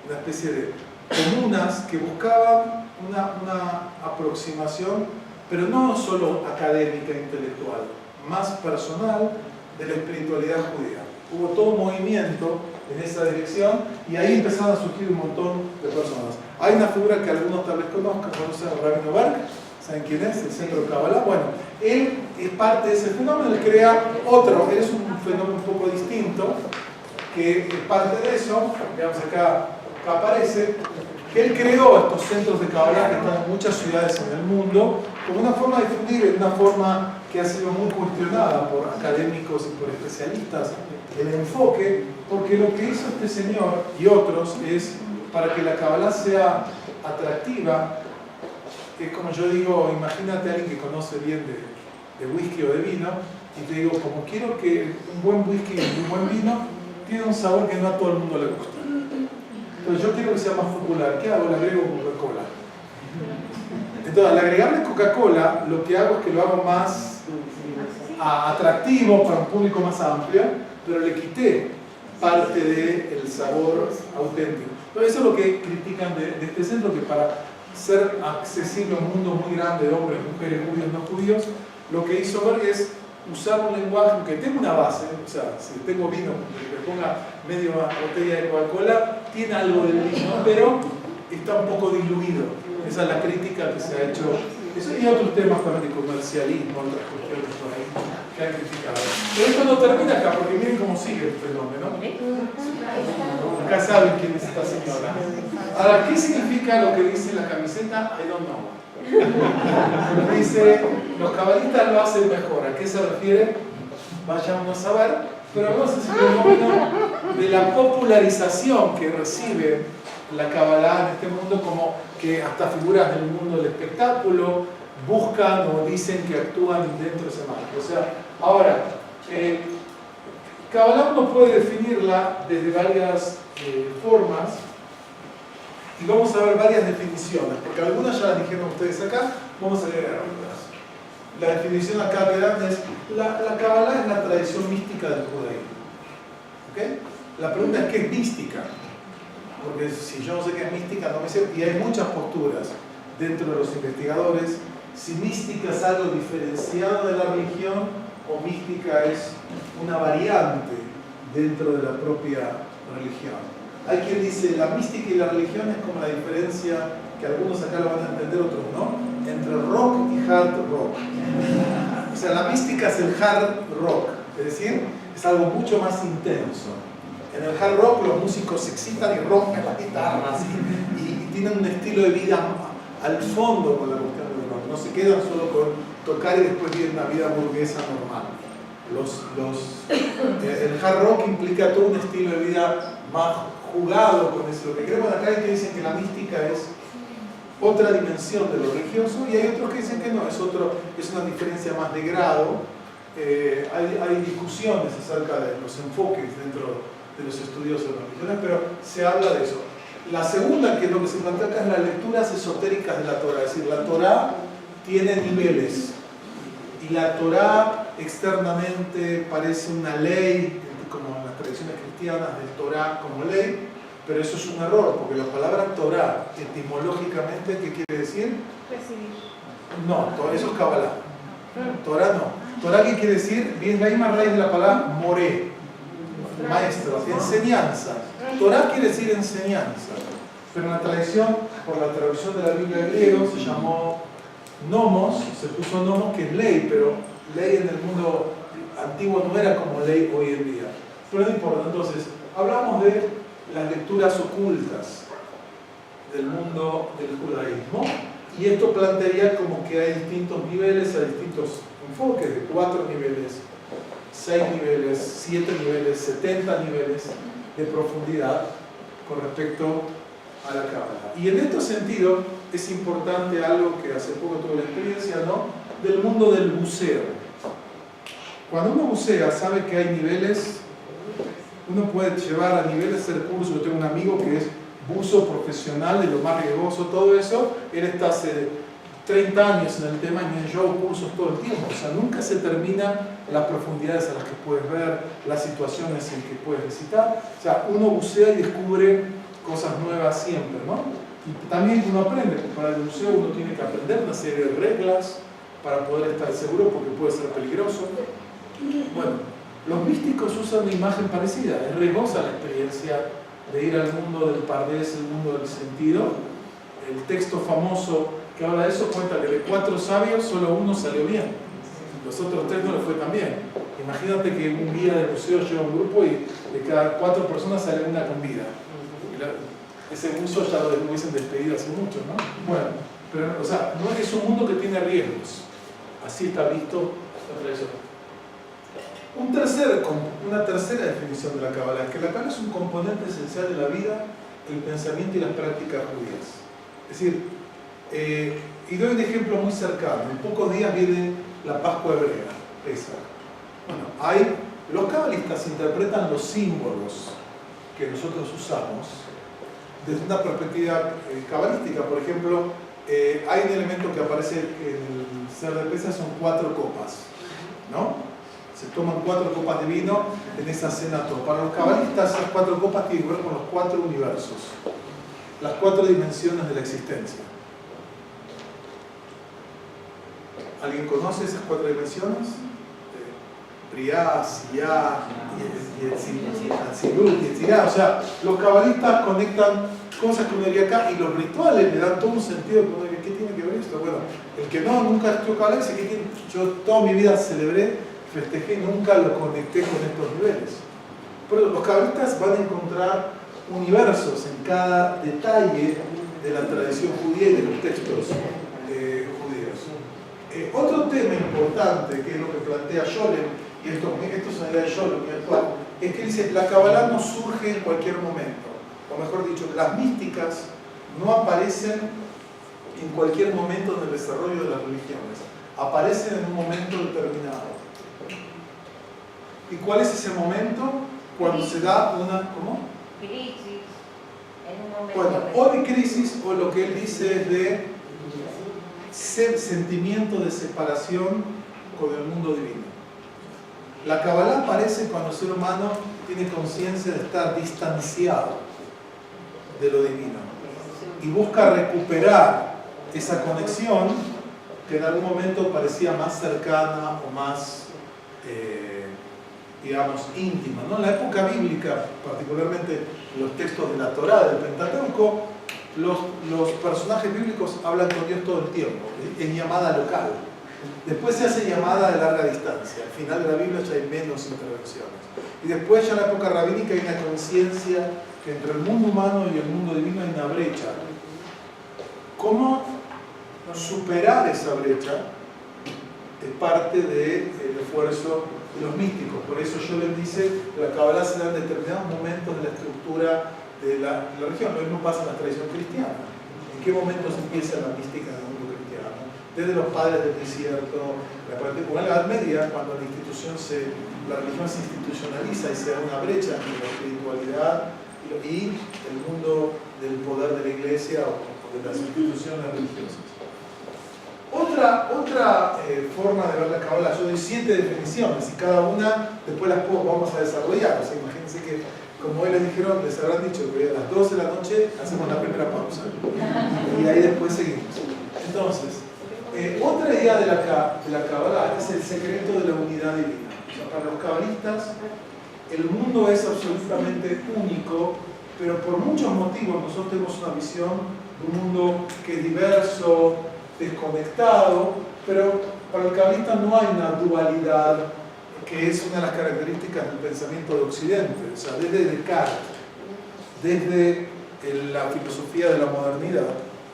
[SPEAKER 1] una especie de comunas que buscaban una aproximación, pero no solo académica e intelectual, más personal de la espiritualidad judía. Hubo todo un movimiento en esa dirección y ahí empezaron a surgir un montón de personas. Hay una figura que algunos tal vez conozcan, conocen a Rabino Berg, ¿saben quién es? El centro de Kabbalah. Bueno, él es parte de ese fenómeno, él crea otro, él es un fenómeno un poco distinto, que es parte de eso, digamos acá aparece, que él creó estos centros de Kabbalah que están en muchas ciudades en el mundo, como una forma de difundir, una forma que ha sido muy cuestionada por académicos y por especialistas, el enfoque, porque lo que hizo este señor y otros es, para que la Kabbalah sea atractiva, es como yo digo, imagínate a alguien que conoce bien de whisky o de vino, y te digo, como quiero que un buen whisky y un buen vino, tiene un sabor que no a todo el mundo le gusta. Entonces yo quiero que sea más popular. ¿Qué hago? Le agrego Coca-Cola. Entonces al agregarle Coca-Cola, lo que hago es que lo hago más atractivo para un público más amplio, pero le quité parte del sabor auténtico. Entonces eso es lo que critican de este centro, que para ser accesible a un mundo muy grande de hombres, mujeres, judíos, no judíos, lo que hizo ver es usar un lenguaje que tenga una base, o sea, si tengo vino, que le ponga media botella de Coca-Cola, tiene algo de vino, pero está un poco diluido. Esa es la crítica que se ha hecho. Eso y otros temas también de comercialismo, otras cuestiones por ahí que han criticado. Pero esto no termina acá, porque miren cómo sigue el fenómeno. Acá saben quién es esta señora. Ahora, ¿qué significa lo que dice la camiseta? I don't know. Dice, los cabalistas lo hacen mejor. ¿A qué se refiere? Vaya uno a saber. Pero vemos ese fenómeno de la popularización que recibe la Kabbalah en este mundo, como que hasta figuras del mundo del espectáculo buscan o dicen que actúan dentro de ese marco. O sea, ahora, Kabbalah uno puede definirla desde varias formas. Y vamos a ver varias definiciones, porque algunas ya las dijeron ustedes acá, vamos a leer algunas. La definición acá que dan es, la Kabbalah es la tradición mística del judaísmo. ¿Okay? La pregunta es, ¿qué es mística? Porque si yo no sé qué es mística, no me sé, y hay muchas posturas dentro de los investigadores, si mística es algo diferenciado de la religión, o mística es una variante dentro de la propia religión. Hay quien dice, la mística y la religión es como la diferencia, que algunos acá lo van a entender, otros no, entre rock y hard rock. O sea, la mística es el hard rock, es decir, es algo mucho más intenso. En el hard rock los músicos se excitan y rompen las guitarras y tienen un estilo de vida al fondo con la cuestión del rock. No se quedan solo con tocar y después viven una vida burguesa normal. El hard rock implica todo un estilo de vida más jugado con eso. Lo que creemos acá es que dicen que la mística es otra dimensión de lo religioso, y hay otros que dicen que no, es una diferencia más de grado. Hay discusiones acerca de los enfoques dentro de los estudios de las religiones, pero se habla de eso. La segunda, que es lo que se plantea acá, es las lecturas esotéricas de la Torah. Es decir, la Torah tiene niveles, y la Torah externamente parece una ley, como en las tradiciones cristianas del Torah como ley, pero eso es un error, porque la palabra Torah, etimológicamente, ¿qué quiere decir?
[SPEAKER 5] Recibir.
[SPEAKER 1] No, eso es Kabbalah. Torah no. Torah, ¿qué quiere decir? Viene la misma raíz de la palabra moré, maestro, enseñanza. Torah quiere decir enseñanza, pero en la tradición, por la traducción de la Biblia griego, se llamó nomos, se puso nomos, que es ley, pero ley en el mundo antiguo no era como ley hoy en día. Pero no importa. Entonces, hablamos de las lecturas ocultas del mundo del judaísmo, y esto plantearía como que hay distintos niveles, hay distintos enfoques, de 4 niveles, 6 niveles, 7 niveles, 70 niveles de profundidad con respecto a la Kabbalah. Y en este sentido es importante algo que hace poco tuve la experiencia, ¿no?, del mundo del buceo. Cuando uno bucea sabe que hay niveles. Uno puede llevar a niveles hacer curso. Yo tengo un amigo que es buzo profesional, de lo más riesgoso, todo eso. Él está hace 30 años en el tema y yo hago cursos todo el tiempo. O sea, nunca se terminan las profundidades a las que puedes ver, las situaciones en que puedes visitar. O sea, uno bucea y descubre cosas nuevas siempre, ¿no? Y también uno aprende, porque para el buceo uno tiene que aprender una serie de reglas para poder estar seguro, porque puede ser peligroso. Bueno, los místicos usan una imagen parecida. Es riesgosa la experiencia de ir al mundo del pardés, el mundo del sentido. El texto famoso que habla de eso cuenta que de 4 sabios solo uno salió bien, los otros 3 no le fue tan bien. Imagínate que un guía de buceo lleva un grupo y de cada 4 personas sale una con vida. Ese buzo ya lo hubiesen despedido hace mucho, ¿no? Bueno, pero o sea, no es un mundo que tiene riesgos. Así está visto la tradición. Una tercera definición de la Kabbalah es que la Kabbalah es un componente esencial de la vida, el pensamiento y las prácticas judías. Es decir, y doy un ejemplo muy cercano. En pocos días viene la Pascua hebrea, esa. Bueno, hay Los cabalistas interpretan los símbolos que nosotros usamos desde una perspectiva cabalística. Por ejemplo, hay un elemento que aparece en el ser de Pesach, son 4 copas, ¿no? Se toman 4 copas de vino en esa cena. Para los cabalistas, esas 4 copas tienen que ver con los 4 universos, las 4 dimensiones de la existencia. ¿Alguien conoce esas 4 dimensiones? Briá, Siyá, y Atzilut, y Yetzirá. O sea, los cabalistas conectan cosas que uno diría acá y los rituales le dan todo un sentido que uno diría, ¿qué tiene que ver esto? Bueno, el que nunca estudió cabala dice que yo toda mi vida celebré, festejé y nunca lo conecté con estos niveles. Pero los cabalistas van a encontrar universos en cada detalle de la tradición judía y de los textos judíos. Otro tema importante, que es lo que plantea Scholem, y esto es una idea de Scholem muy actual, es que dice que la Kabbalah no surge en cualquier momento, o mejor dicho, que las místicas no aparecen en cualquier momento en el desarrollo de las religiones, aparecen en un momento determinado. ¿Y cuál es ese momento? Cuando se da una... ¿Cómo?
[SPEAKER 5] Crisis, en un momento.
[SPEAKER 1] Bueno, o de crisis, o lo que él dice es de sentimiento de separación con el mundo divino. La Kabbalah aparece cuando el ser humano tiene conciencia de estar distanciado de lo divino y busca recuperar esa conexión que en algún momento parecía más cercana o más, digamos, íntima, ¿no? En la época bíblica, particularmente los textos de la Torá, del Pentateuco, los personajes bíblicos hablan con Dios todo el tiempo, en llamada local. Después se hace llamada de larga distancia. Al final de la Biblia ya hay menos intervenciones. Y después ya en la época rabínica hay una conciencia que entre el mundo humano y el mundo divino hay una brecha. ¿Cómo superar esa brecha? Es parte del esfuerzo de los místicos. Por eso yo les dice que la Kabbalah se da en determinados momentos de la estructura de la religión. Lo mismo pasa en la tradición cristiana. ¿En qué momentos empieza la mística en el mundo cristiano? Desde los padres del desierto, la Edad Media, cuando la religión se institucionaliza y se da una brecha entre la espiritualidad y el mundo del poder de la iglesia o de las instituciones religiosas. Otra forma de ver la Kabbalah, yo doy 7 definiciones y cada una después las vamos a desarrollar. O sea, imagínense que, como hoy les dijeron, les habrán dicho que a las 12 de la noche hacemos la primera pausa y ahí después seguimos. Entonces, otra idea de la Kabbalah es el secreto de la unidad divina. O sea, para los cabalistas, el mundo es absolutamente único, pero por muchos motivos nosotros tenemos una visión de un mundo que es diverso, desconectado, pero para el cabalista no hay una dualidad, que es una de las características del pensamiento de Occidente. O sea, desde Descartes, desde la filosofía de la modernidad,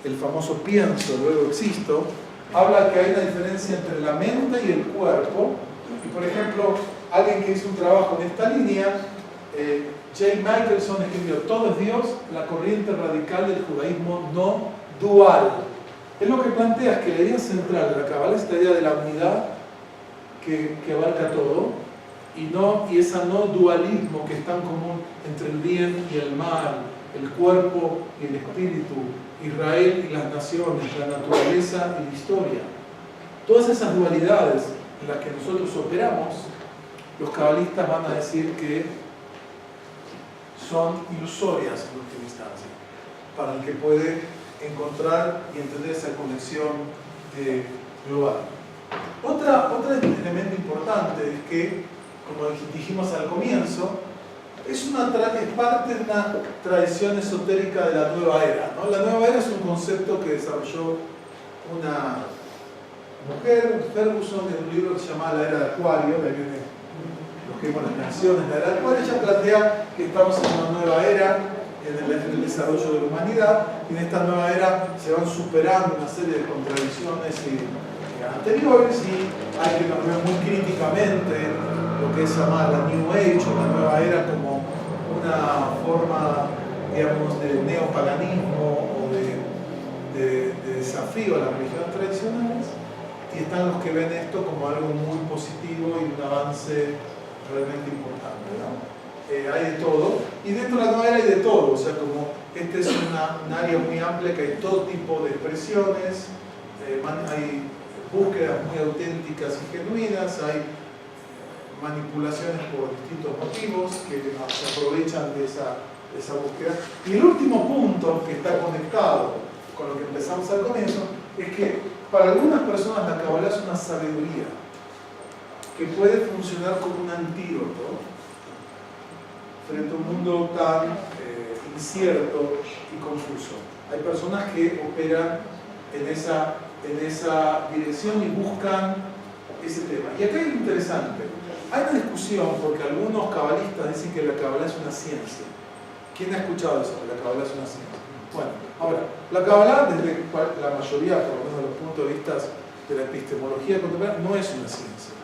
[SPEAKER 1] el famoso pienso, luego existo, habla que hay una diferencia entre la mente y el cuerpo. Y por ejemplo, alguien que hizo un trabajo en esta línea, J. Michelson escribió Todo es Dios, la corriente radical del judaísmo no dual. Él lo que plantea es que la idea central de la Kabbalah es esta idea de la unidad que abarca todo y ese no dualismo que es tan común entre el bien y el mal, el cuerpo y el espíritu, Israel y las naciones, la naturaleza y la historia. Todas esas dualidades en las que nosotros operamos, los cabalistas van a decir que son ilusorias en última instancia, para el que puede encontrar y entender esa conexión global. Otro elemento importante es que, como dijimos al comienzo, es parte de una tradición esotérica de la nueva era, ¿no? La nueva era es un concepto que desarrolló una mujer, Ferguson, en un libro que se llama La Era de Acuario, de ahí viene lo que vimos las canciones, La Era de Acuario. Ella plantea que estamos en una nueva era en el desarrollo de la humanidad, y en esta nueva era se van superando una serie de contradicciones anteriores, y hay que nos ver muy críticamente lo que es llamada la New Age o la nueva era como una forma, digamos, de neopaganismo o de desafío a las religiones tradicionales, y están los que ven esto como algo muy positivo y un avance realmente importante, ¿no? Hay de todo, y dentro de la nueva era hay de todo, o sea, como este es un área muy amplia que hay todo tipo de expresiones, hay búsquedas muy auténticas y genuinas, hay manipulaciones por distintos motivos que se aprovechan de esa búsqueda. Y el último punto que está conectado con lo que empezamos al comienzo es que para algunas personas la Kabbalah es una sabiduría que puede funcionar como un antídoto frente a un mundo tan incierto y confuso. Hay personas que operan en esa dirección y buscan ese tema. Y acá hay lo interesante. Hay una discusión porque algunos cabalistas dicen que la Kabbalah es una ciencia. ¿Quién ha escuchado eso? Que la Kabbalah es una ciencia. Bueno, ahora, la Kabbalah, desde la mayoría, por lo menos de los puntos de vista de la epistemología contemporánea, no es una ciencia.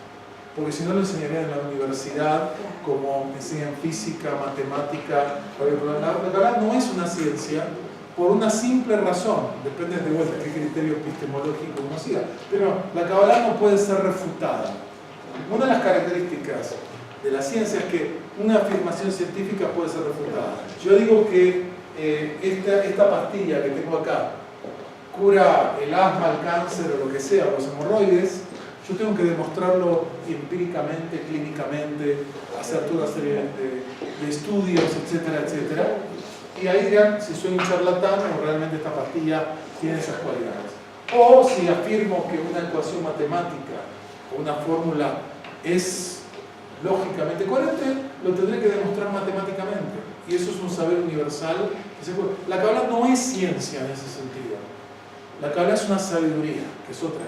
[SPEAKER 1] Porque si no lo enseñarían en la universidad, como enseñan física, matemática. La Kabbalah no es una ciencia por una simple razón, depende de vuelta qué criterio epistemológico uno siga. Pero la Kabbalah no puede ser refutada. Una de las características de la ciencia es que una afirmación científica puede ser refutada. Yo digo que esta pastilla que tengo acá cura el asma, el cáncer o lo que sea, los hemorroides. Yo tengo que demostrarlo empíricamente, clínicamente, hacer toda una serie de estudios, etcétera, etcétera. Y ahí dirán si soy un charlatán o realmente esta pastilla tiene esas cualidades. O si afirmo que una ecuación matemática o una fórmula es lógicamente coherente, lo tendré que demostrar matemáticamente. Y eso es un saber universal. La Kabbalah no es ciencia en ese sentido. La Kabbalah es una sabiduría, que es otra.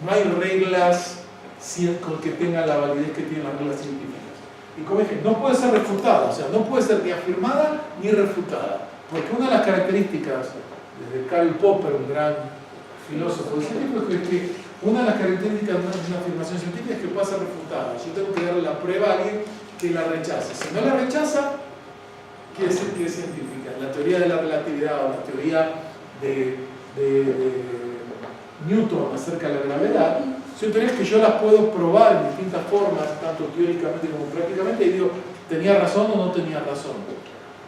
[SPEAKER 1] No hay reglas que tengan la validez que tienen las reglas científicas. Y como dije, no puede ser refutada, o sea, no puede ser ni afirmada ni refutada. Porque una de las características, desde Karl Popper, un gran filósofo científico, es que una de las características de una afirmación científica es que pueda ser refutada. Yo tengo que darle la prueba a alguien que la rechace. Si no la rechaza, quiere decir que es científica. La teoría de la relatividad o la teoría de Newton acerca de la gravedad, son teorías que yo las puedo probar en distintas formas, tanto teóricamente como prácticamente, y digo, ¿tenía razón o no tenía razón?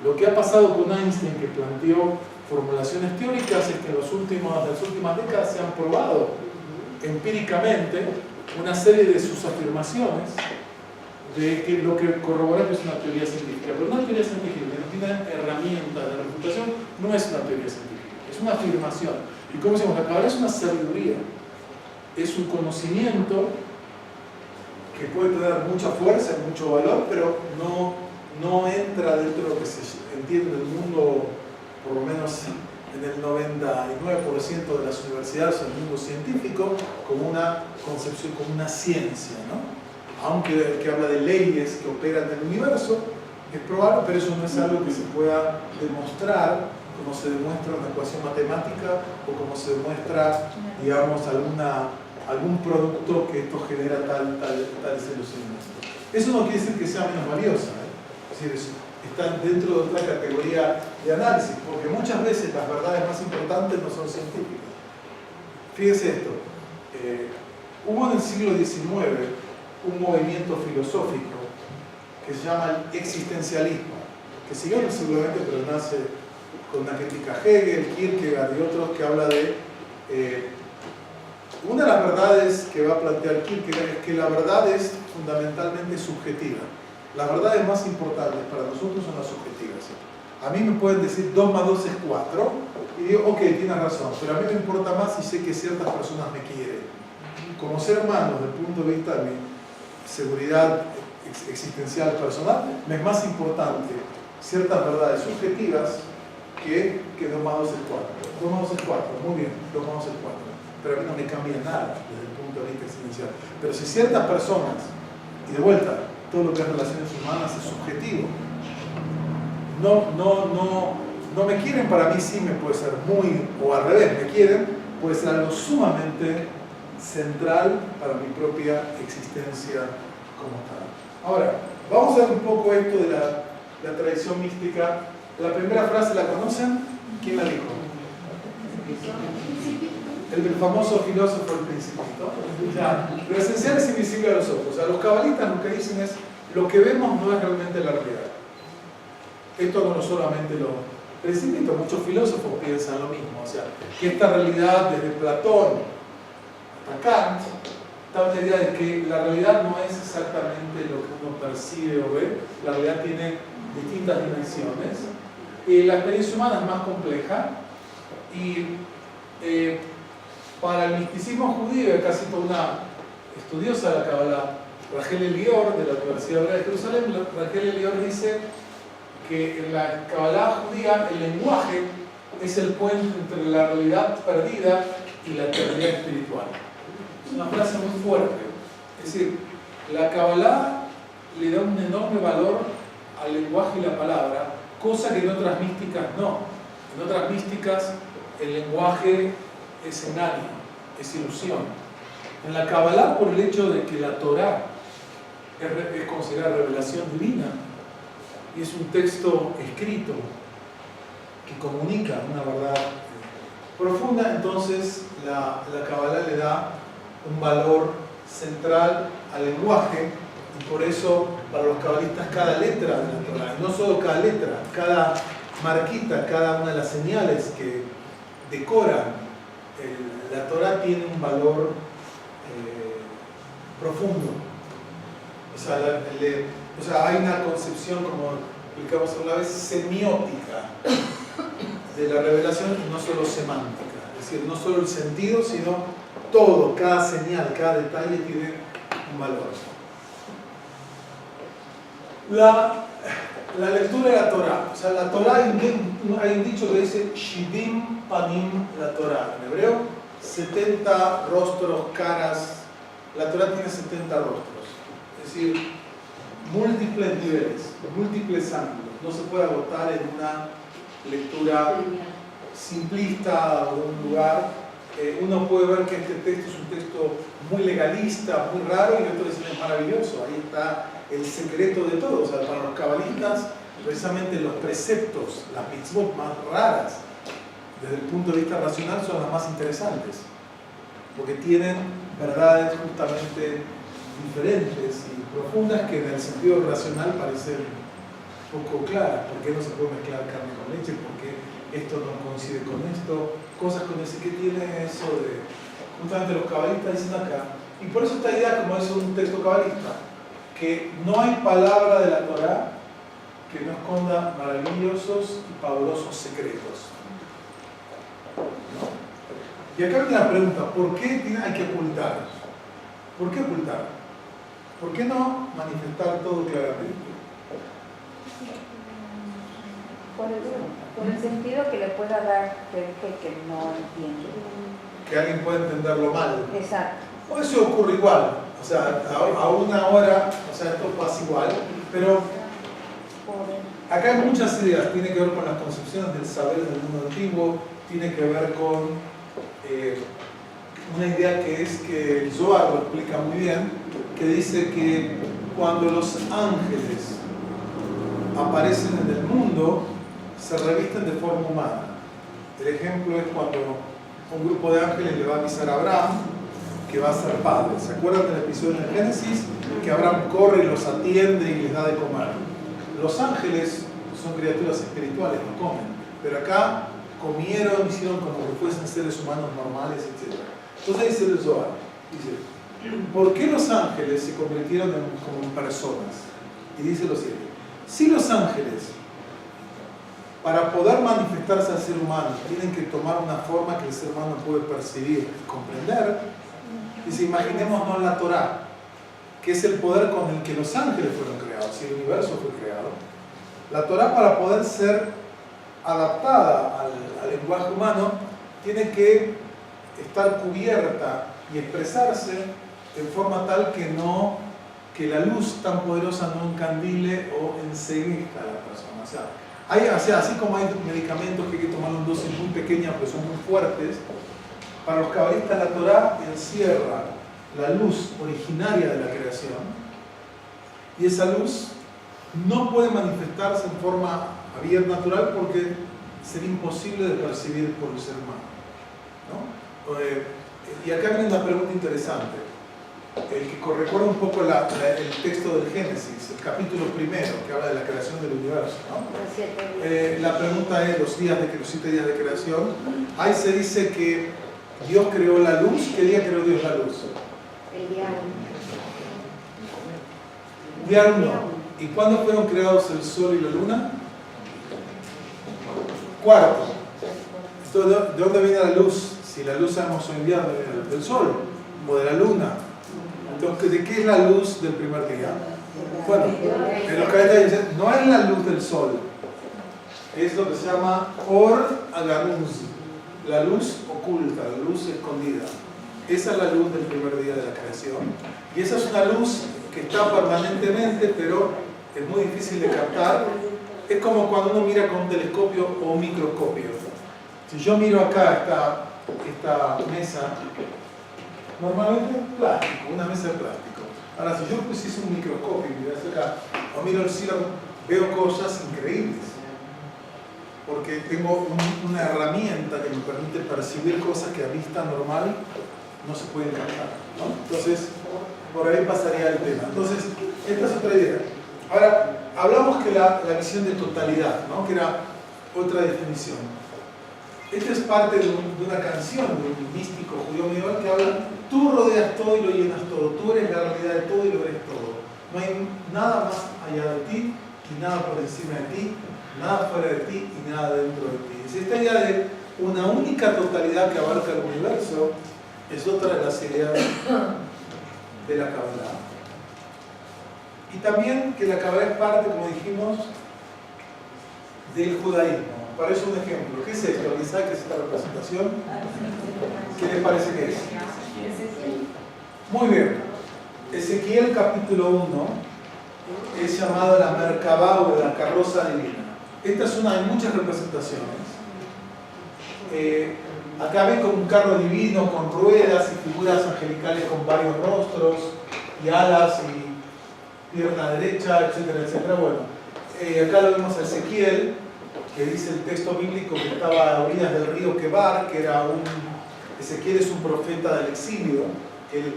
[SPEAKER 1] Lo que ha pasado con Einstein, que planteó formulaciones teóricas, es que en las últimas décadas se han probado empíricamente una serie de sus afirmaciones de que lo que corrobora que es una teoría científica. Pero una teoría científica que no tiene herramientas de refutación no es una teoría científica, es una afirmación. Y como decimos, la Kabbalah es una sabiduría, es un conocimiento que puede tener mucha fuerza, mucho valor, pero no entra dentro de lo que se entiende en el mundo, por lo menos en el 99% de las universidades, en el mundo científico, como una concepción, como una ciencia, ¿no? Aunque el que habla de leyes que operan en el universo, es probable, pero eso no es algo que se pueda demostrar como se demuestra una ecuación matemática o como se demuestra, digamos, algún producto que esto genera tal solucionamiento. Eso no quiere decir que sea menos valiosa, es decir, está dentro de otra categoría de análisis, porque muchas veces las verdades más importantes no son científicas. Fíjese esto, hubo en el siglo XIX un movimiento filosófico que se llama el existencialismo, que siguió en el siglo XX, pero nace con una crítica a Hegel, Kierkegaard y otros, que habla de una de las verdades que va a plantear Kierkegaard es que la verdad es fundamentalmente subjetiva. Las verdades más importantes para nosotros son las subjetivas. A mí me pueden decir 2 más 2 es 4 y digo, ok, tienes razón, pero a mí me importa más si sé que ciertas personas me quieren. Como ser humano, desde el punto de vista de mi seguridad existencial personal, me es más importante ciertas verdades subjetivas que 2 más 2 es 4. 2 más 2 es 4, muy bien, 2 más 2 es 4. Pero a mí no me cambia nada desde el punto de vista existencial. Pero si ciertas personas, y de vuelta, todo lo que es relaciones humanas es subjetivo, no me quieren, para mí sí me puede ser muy, o al revés, me quieren, puede ser algo sumamente central para mi propia existencia como tal. Ahora, vamos a ver un poco esto de la tradición mística. La primera frase, ¿la conocen? ¿Quién la dijo? el famoso filósofo El Principito. O sea, lo esencial es invisible a los ojos. O sea, los cabalistas lo que dicen es, lo que vemos no es realmente la realidad. Esto no solamente lo Principito, muchos filósofos piensan lo mismo. O sea, que esta realidad desde Platón hasta Kant da una idea de que la realidad no es exactamente lo que uno percibe o ve. La realidad tiene distintas dimensiones. La experiencia humana es más compleja y para el misticismo judío, casi toda una estudiosa de la Kabbalah, Rachel Elior, de la Universidad Hebrea de Jerusalén, Rachel Elior dice que en la Kabbalah judía el lenguaje es el puente entre la realidad perdida y la eternidad espiritual. Es una frase muy fuerte. Es decir, la Kabbalah le da un enorme valor al lenguaje y la palabra, cosa que en otras místicas no. En otras místicas el lenguaje es engaño, es ilusión. En la Kabbalah, por el hecho de que la Torá es considerada revelación divina y es un texto escrito que comunica una verdad profunda, entonces la Kabbalah le da un valor central al lenguaje y por eso para los cabalistas cada letra de la Torá, y no solo cada letra, cada marquita, cada una de las señales que decoran la Torá tiene un valor profundo. O sea, hay una concepción, como explicamos alguna vez, semiótica de la revelación y no solo semántica. Es decir, no solo el sentido, sino todo, cada señal, cada detalle tiene un valor. La lectura de la Torá. O sea, la Torá, hay un dicho que dice Shidim Panim la Torá. En hebreo, 70 rostros, caras. La Torá tiene 70 rostros. Es decir, múltiples niveles, múltiples ángulos. No se puede agotar en una lectura simplista o de un lugar. Uno puede ver que este texto es un texto muy legalista, muy raro, y otro es maravilloso. Ahí está el secreto de todo. O sea, para los cabalistas, precisamente los preceptos, las mitzvot más raras, desde el punto de vista racional, son las más interesantes, porque tienen verdades justamente diferentes y profundas que en el sentido racional parecen poco claras. ¿Por qué no se puede mezclar carne con leche? ¿Por qué esto no coincide con esto? Cosas con ese que tiene eso de justamente los cabalistas dicen acá. Y por eso esta idea, como es un texto cabalista, que no hay palabra de la Torá que no esconda maravillosos y pavorosos secretos. ¿No? Y acá viene la pregunta, ¿por qué hay que ocultar? ¿Por qué ocultar? ¿Por qué no manifestar todo claramente?
[SPEAKER 5] Por el sentido que le pueda dar que no entiende.
[SPEAKER 1] Que alguien pueda entenderlo mal.
[SPEAKER 5] Exacto.
[SPEAKER 1] O eso ocurre igual, o sea, a una hora, o sea, esto pasa igual, pero acá hay muchas ideas. Tiene que ver con las concepciones del saber del mundo antiguo, tiene que ver con una idea que es que el Zohar lo explica muy bien, que dice que cuando los ángeles aparecen en el mundo, se revisten de forma humana. El ejemplo es cuando un grupo de ángeles le va a avisar a Abraham que va a ser padre. ¿Se acuerdan del episodio en Génesis? Que Abraham corre y los atiende y les da de comer. Los ángeles son criaturas espirituales, no comen. Pero acá comieron, hicieron como que fuesen seres humanos normales, etc. Entonces dice el Zohar, dice, ¿por qué los ángeles se convirtieron como en personas? Y dice lo siguiente, si los ángeles, para poder manifestarse al ser humano, tienen que tomar una forma que el ser humano puede percibir y comprender, dice, imaginémonos la Torá, que es el poder con el que los ángeles fueron creados, y el universo fue creado. La Torá, para poder ser adaptada al lenguaje humano, tiene que estar cubierta y expresarse en forma tal que la luz tan poderosa no encandile o enceguezca a la persona. O sea, así como hay medicamentos que hay que tomar en dosis muy pequeñas pero son muy fuertes, para los cabalistas la Torá encierra la luz originaria de la creación, y esa luz no puede manifestarse en forma abierta, natural, porque sería imposible de percibir por el ser humano, ¿no? Y acá viene una pregunta interesante. El que recuerda un poco el texto del Génesis, el capítulo primero, que habla de la creación del universo, ¿no? La pregunta es los 7 días de creación. Ahí se dice que Dios creó la luz. ¿Qué día creó Dios la luz?
[SPEAKER 5] El día 1.
[SPEAKER 1] Día 1. ¿Y cuándo fueron creados el sol y la luna? Cuarto. Entonces, ¿de dónde viene la luz? Si la luz sabemos hoy en día del sol o de la luna. Entonces, ¿de qué es la luz del primer día? Bueno, en los cabezas dicen, no es la luz del sol, es lo que se llama Or Aganuz, la luz oculta, la luz escondida. Esa es la luz del primer día de la creación. Y esa es una luz que está permanentemente, pero es muy difícil de captar. Es como cuando uno mira con un telescopio o un microscopio. Si yo miro acá esta mesa, normalmente es plástico, una mesa de plástico. Ahora, si yo pusiese un microscopio y mirase acá, o miro el cielo, veo cosas increíbles. Porque tengo una herramienta que me permite percibir cosas que a vista normal no se pueden captar, ¿no? Entonces, por ahí pasaría el tema. Entonces, esta es otra idea. Ahora, hablamos que la visión de totalidad, ¿no? Que era otra definición. Esta es parte de una canción de un místico judío medieval que habla: tú rodeas todo y lo llenas todo, tú eres la realidad de todo y lo eres todo. No hay nada más allá de ti y nada por encima de ti, nada fuera de ti y nada dentro de ti. Es esta idea de una única totalidad que abarca el universo, es otra de las ideas de la Kabbalah. Y también que la Kabbalah es parte, como dijimos, del judaísmo. Para eso un ejemplo. ¿Qué es esto? ¿Alguien sabe qué es esta representación? ¿Qué les parece que es? Muy bien. Ezequiel capítulo 1 es llamado la Merkabah o la carroza divina. Esta es una de muchas representaciones. Acá ven como un carro divino con ruedas y figuras angelicales con varios rostros y alas y pierna derecha, etcétera, etcétera. Bueno, acá lo vemos a Ezequiel, que dice el texto bíblico que estaba a orillas del río Quebar, que era Ezequiel es un profeta del exilio, que él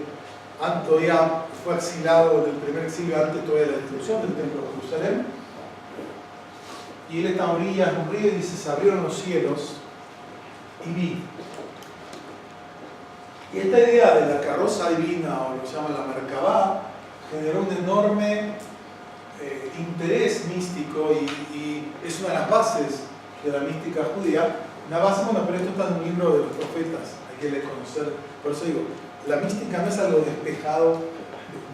[SPEAKER 1] todavía fue exilado del primer exilio antes todavía de la destrucción del templo de Jerusalén. Y él está a orillas de un río y dice: se abrieron los cielos y vi. Y esta idea de la carroza divina, o lo que se llama la Merkabah, generó un enorme interés místico y es una de las bases de la mística judía. Una base, bueno, pero esto está en un libro de los profetas, hay que conocer. Por eso digo, la mística no es algo despejado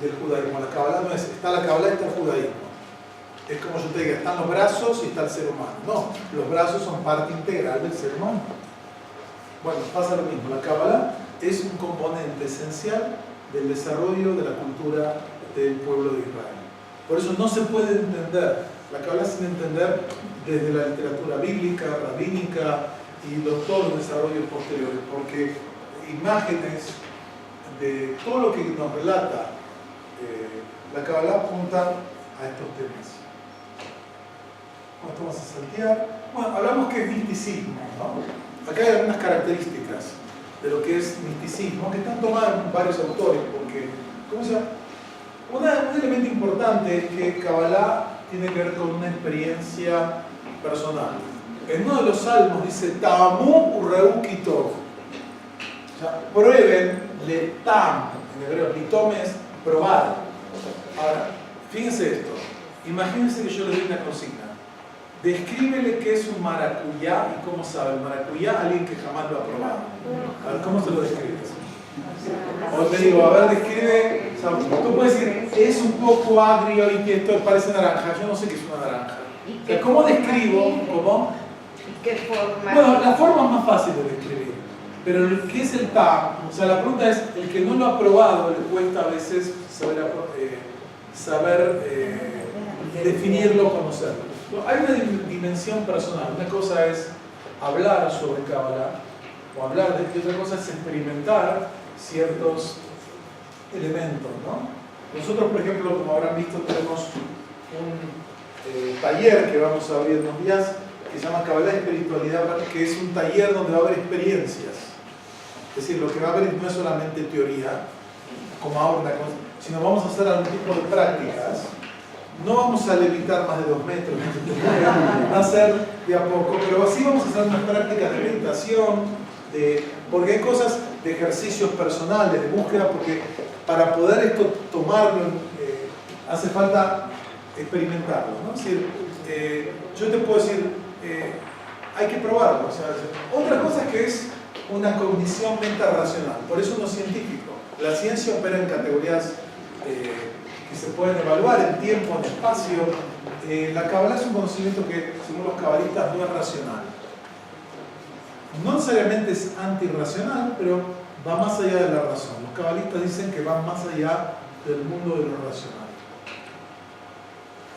[SPEAKER 1] del judaísmo. La Kabbalah no es, está la Kabbalah y está el judaísmo. Es como yo te diga, están los brazos y está el ser humano. No, los brazos son parte integral del ser humano. Bueno, pasa lo mismo. La Kabbalah es un componente esencial del desarrollo de la cultura del pueblo de Israel. Por eso no se puede entender la Kabbalah sin entender desde la literatura bíblica, rabínica y todos los desarrollos posteriores, porque imágenes de todo lo que nos relata la Kabbalah apunta a estos temas. ¿Cuánto vamos a saltear? Bueno, hablamos que es misticismo, ¿no? Acá hay algunas características de lo que es misticismo que están tomadas en varios autores, porque, ¿cómo se llama? Un elemento importante es que Kabbalah tiene que ver con una experiencia personal. En uno de los salmos dice: Ta'amu ureu kitov. O sea, prueben le tam, en hebreo, litom es probar. Ahora, fíjense esto. Imagínense que yo le doy una consigna. Descríbele qué es un maracuyá y cómo sabe el maracuyá alguien que jamás lo ha probado. A ver, ¿cómo se lo describes? O te digo, a ver, describe, o sea, tú puedes decir, es un poco agrio y que esto parece naranja. Yo no sé qué es una naranja. O sea, ¿cómo describo? ¿Cómo?
[SPEAKER 5] ¿Y qué forma?
[SPEAKER 1] Bueno, la forma es más fácil de describir. Pero ¿qué es el tam? O sea, la pregunta es, el que no lo ha probado le cuesta a veces saber definirlo, conocerlo. Hay una dimensión personal. Una cosa es hablar sobre Kabbalah o hablar de esto, otra cosa es experimentar ciertos elementos, ¿no? Nosotros, por ejemplo, como habrán visto, tenemos un taller que vamos a abrir en unos días que se llama Kabbalah Espiritualidad, que es un taller donde va a haber experiencias. Es decir, lo que va a haber no es solamente teoría, como ahora, sino vamos a hacer algún tipo de prácticas. No vamos a levitar más de 2 metros, va a ser de a poco, pero así vamos a hacer unas prácticas de meditación, porque hay cosas de ejercicios personales, de búsqueda, porque para poder esto tomarlo hace falta experimentarlo, ¿no? Es decir, yo te puedo decir, hay que probarlo. O sea, otra cosa es que es una cognición mental racional, por eso no es científico. La ciencia opera en categorías que se pueden evaluar en tiempo, en espacio. La Kabbalah es un conocimiento que, según los cabalistas, no es racional. No necesariamente es antirracional, pero va más allá de la razón. Los cabalistas dicen que va más allá del mundo de lo racional.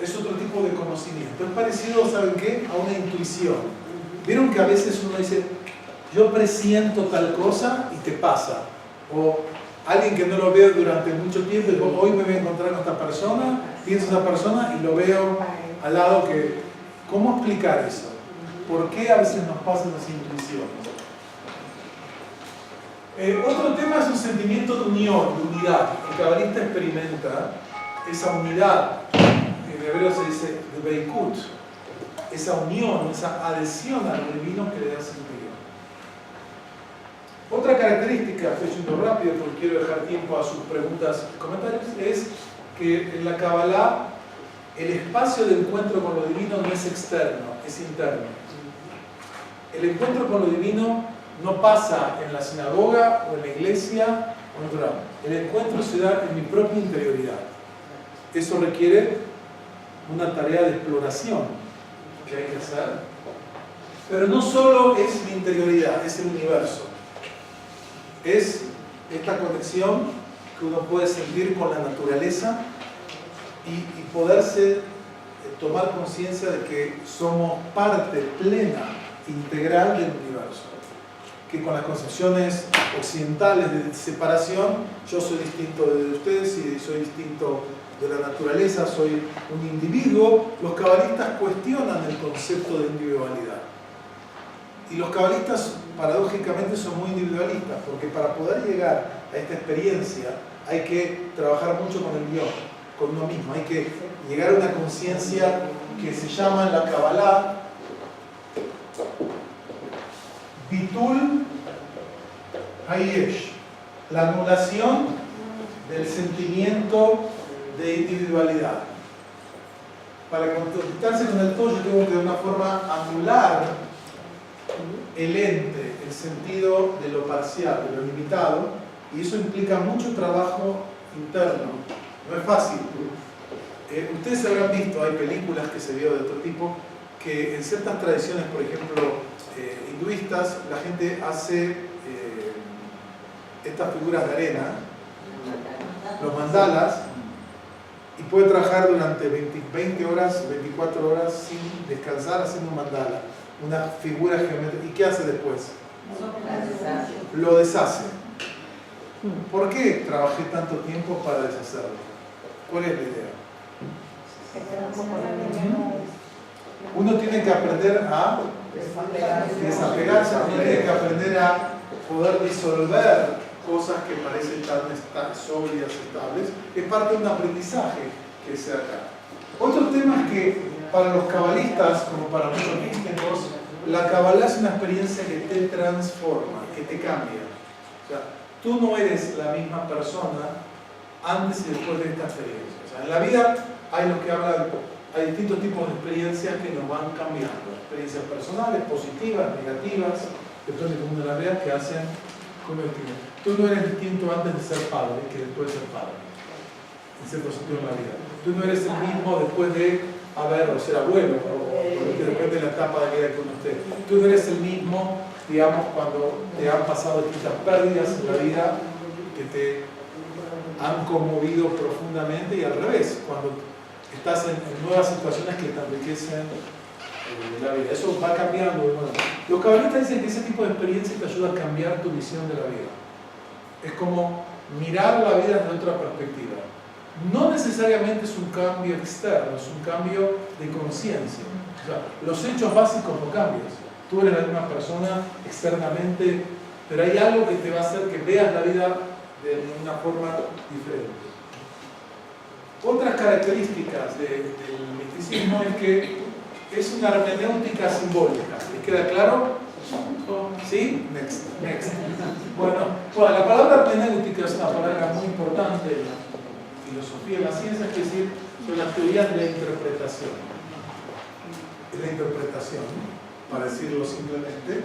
[SPEAKER 1] Es otro tipo de conocimiento. Es parecido, ¿saben qué?, a una intuición. ¿Vieron que a veces uno dice, yo presiento tal cosa y te pasa? O alguien que no lo veo durante mucho tiempo, digo, hoy me voy a encontrar con esta persona, pienso en esa persona y lo veo al lado que... ¿Cómo explicar eso? ¿Por qué a veces nos pasan las intuiciones? Otro tema es un sentimiento de unión, de unidad. El cabalista experimenta esa unidad, en hebreo se dice beikut, esa unión, esa adhesión a lo divino que le da sentido. Otra característica, estoy yendo rápido porque quiero dejar tiempo a sus preguntas y comentarios, es que en la Kabbalah el espacio de encuentro con lo divino no es externo, es interno. El encuentro con lo divino no pasa en la sinagoga o en la iglesia o en otro lado. El encuentro se da en mi propia interioridad. Eso requiere una tarea de exploración que hay que hacer. Pero no solo es mi interioridad, es el universo. Es esta conexión que uno puede sentir con la naturaleza y poderse tomar conciencia de que somos parte plena, integral del universo. Que con las concepciones occidentales de separación, yo soy distinto de ustedes y soy distinto de la naturaleza, soy un individuo. Los cabalistas cuestionan el concepto de individualidad. Y los cabalistas, paradójicamente, son muy individualistas, porque para poder llegar a esta experiencia hay que trabajar mucho con el yo, con uno mismo. Hay que llegar a una conciencia que se llama en la Kabbalah Bitul Hayesh, la anulación del sentimiento de individualidad. Para conectarse con el todo, yo tengo que de una forma anular el ente, el sentido de lo parcial, de lo limitado, y eso implica mucho trabajo interno. No es fácil. Ustedes habrán visto, hay películas que se vio de otro tipo, que en ciertas tradiciones, por ejemplo, hinduistas, la gente hace estas figuras de arena, los mandalas, y puede trabajar durante 20 horas, 24 horas sin descansar haciendo un mandala, una figura geométrica. ¿Y qué hace después? Lo deshace. ¿Por qué trabajé tanto tiempo para deshacerlo? ¿Cuál es la idea? Uno tiene que aprender a desapegarse, uno tiene que aprender a poder disolver cosas que parecen tan sólidas, estables. Es parte de un aprendizaje que se da acá. Otro tema es que para los cabalistas, como para muchos místicos, la Kabbalah es una experiencia que te transforma, que te cambia. O sea, tú no eres la misma persona antes y después de esta experiencia. O sea, en la vida hay lo que hablan, hay distintos tipos de experiencias que nos van cambiando. Experiencias personales, positivas, negativas, depende de cómo uno la vea, que hacen convertirse. Tú no eres distinto antes de ser padre que después de ser padre, en cierto sentido en la vida. Tú no eres el mismo después de ser abuelo, o que depende de la etapa de vida que uno esté. Tú no eres el mismo, digamos, cuando te han pasado distintas pérdidas en la vida que te han conmovido profundamente, y al revés, cuando estás en nuevas situaciones que te enriquecen la vida. Eso va cambiando. Bueno, los cabalistas dicen que ese tipo de experiencia te ayuda a cambiar tu visión de la vida. Es como mirar la vida desde otra perspectiva. No necesariamente es un cambio externo, es un cambio de conciencia. O sea, los hechos básicos no cambian. Tú eres la misma persona externamente pero hay algo que te va a hacer que veas la vida de una forma diferente. Otras características del misticismo es que es una hermenéutica simbólica. ¿Les queda claro? ¿Sí? Next. Bueno, la palabra hermenéutica es una palabra muy importante en la filosofía, en la ciencia, es decir, son las teorías de la interpretación. Es la interpretación, para decirlo simplemente.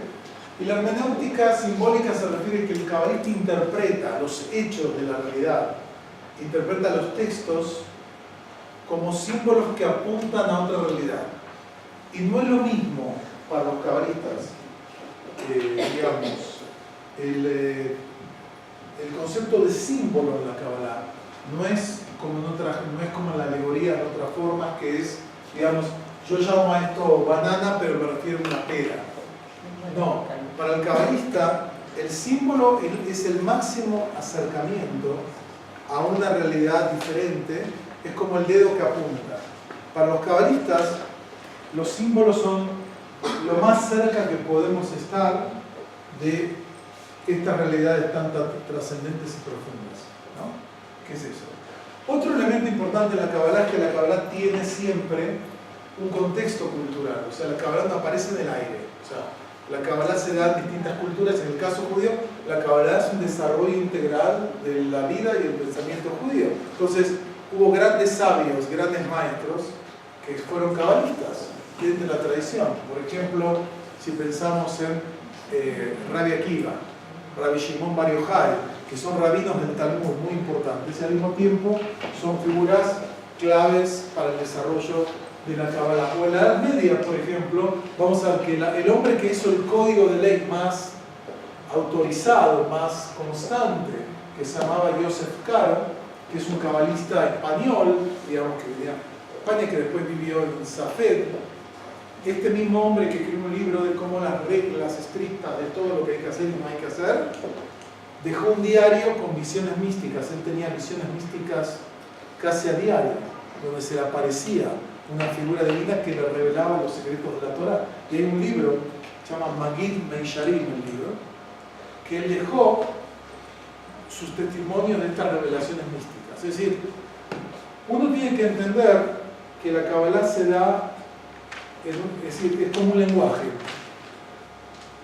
[SPEAKER 1] Y la hermenéutica simbólica se refiere a que el cabalista interpreta los hechos de la realidad, interpreta los textos como símbolos que apuntan a otra realidad. Y no es lo mismo para los cabalistas, digamos, el concepto de símbolo en la Kabbalah no es como en la alegoría en otra forma, que es, digamos, yo llamo a esto banana, pero me refiero a una pera. No, para el cabalista el símbolo es el máximo acercamiento a una realidad diferente, es como el dedo que apunta. Para los cabalistas los símbolos son lo más cerca que podemos estar de estas realidades tan trascendentes y profundas, ¿no? ¿Qué es eso? Otro elemento importante en la Kabbalah es que la Kabbalah tiene siempre un contexto cultural, o sea, la Kabbalah no aparece en el aire, o sea, la Kabbalah se da en distintas culturas. En el caso judío, la Kabbalah es un desarrollo integral de la vida y el pensamiento judío. Entonces, hubo grandes sabios, grandes maestros que fueron kabalistas, de la tradición. Por ejemplo, si pensamos en Rabbi Akiva, Rabbi Shimon Bar Yochai, que son rabinos del Talmud muy importantes y al mismo tiempo son figuras claves para el desarrollo de la Kabbalah. O en la Edad Media, por ejemplo, vamos a ver que el hombre que hizo el código de ley más autorizado, más constante, que se llamaba Joseph Caro, que es un cabalista español, digamos que vivía en España, que después vivió en Safed. Este mismo hombre que escribió un libro de cómo las reglas estrictas de todo lo que hay que hacer y no hay que hacer, dejó un diario con visiones místicas. Él tenía visiones místicas casi a diario, donde se le aparecía una figura divina que le revelaba los secretos de la Torah. Y hay un libro, se llama Magid Meisharim, el libro, que él dejó sus testimonios de estas revelaciones místicas. Es decir, uno tiene que entender que la Kabbalah se da, es como un lenguaje.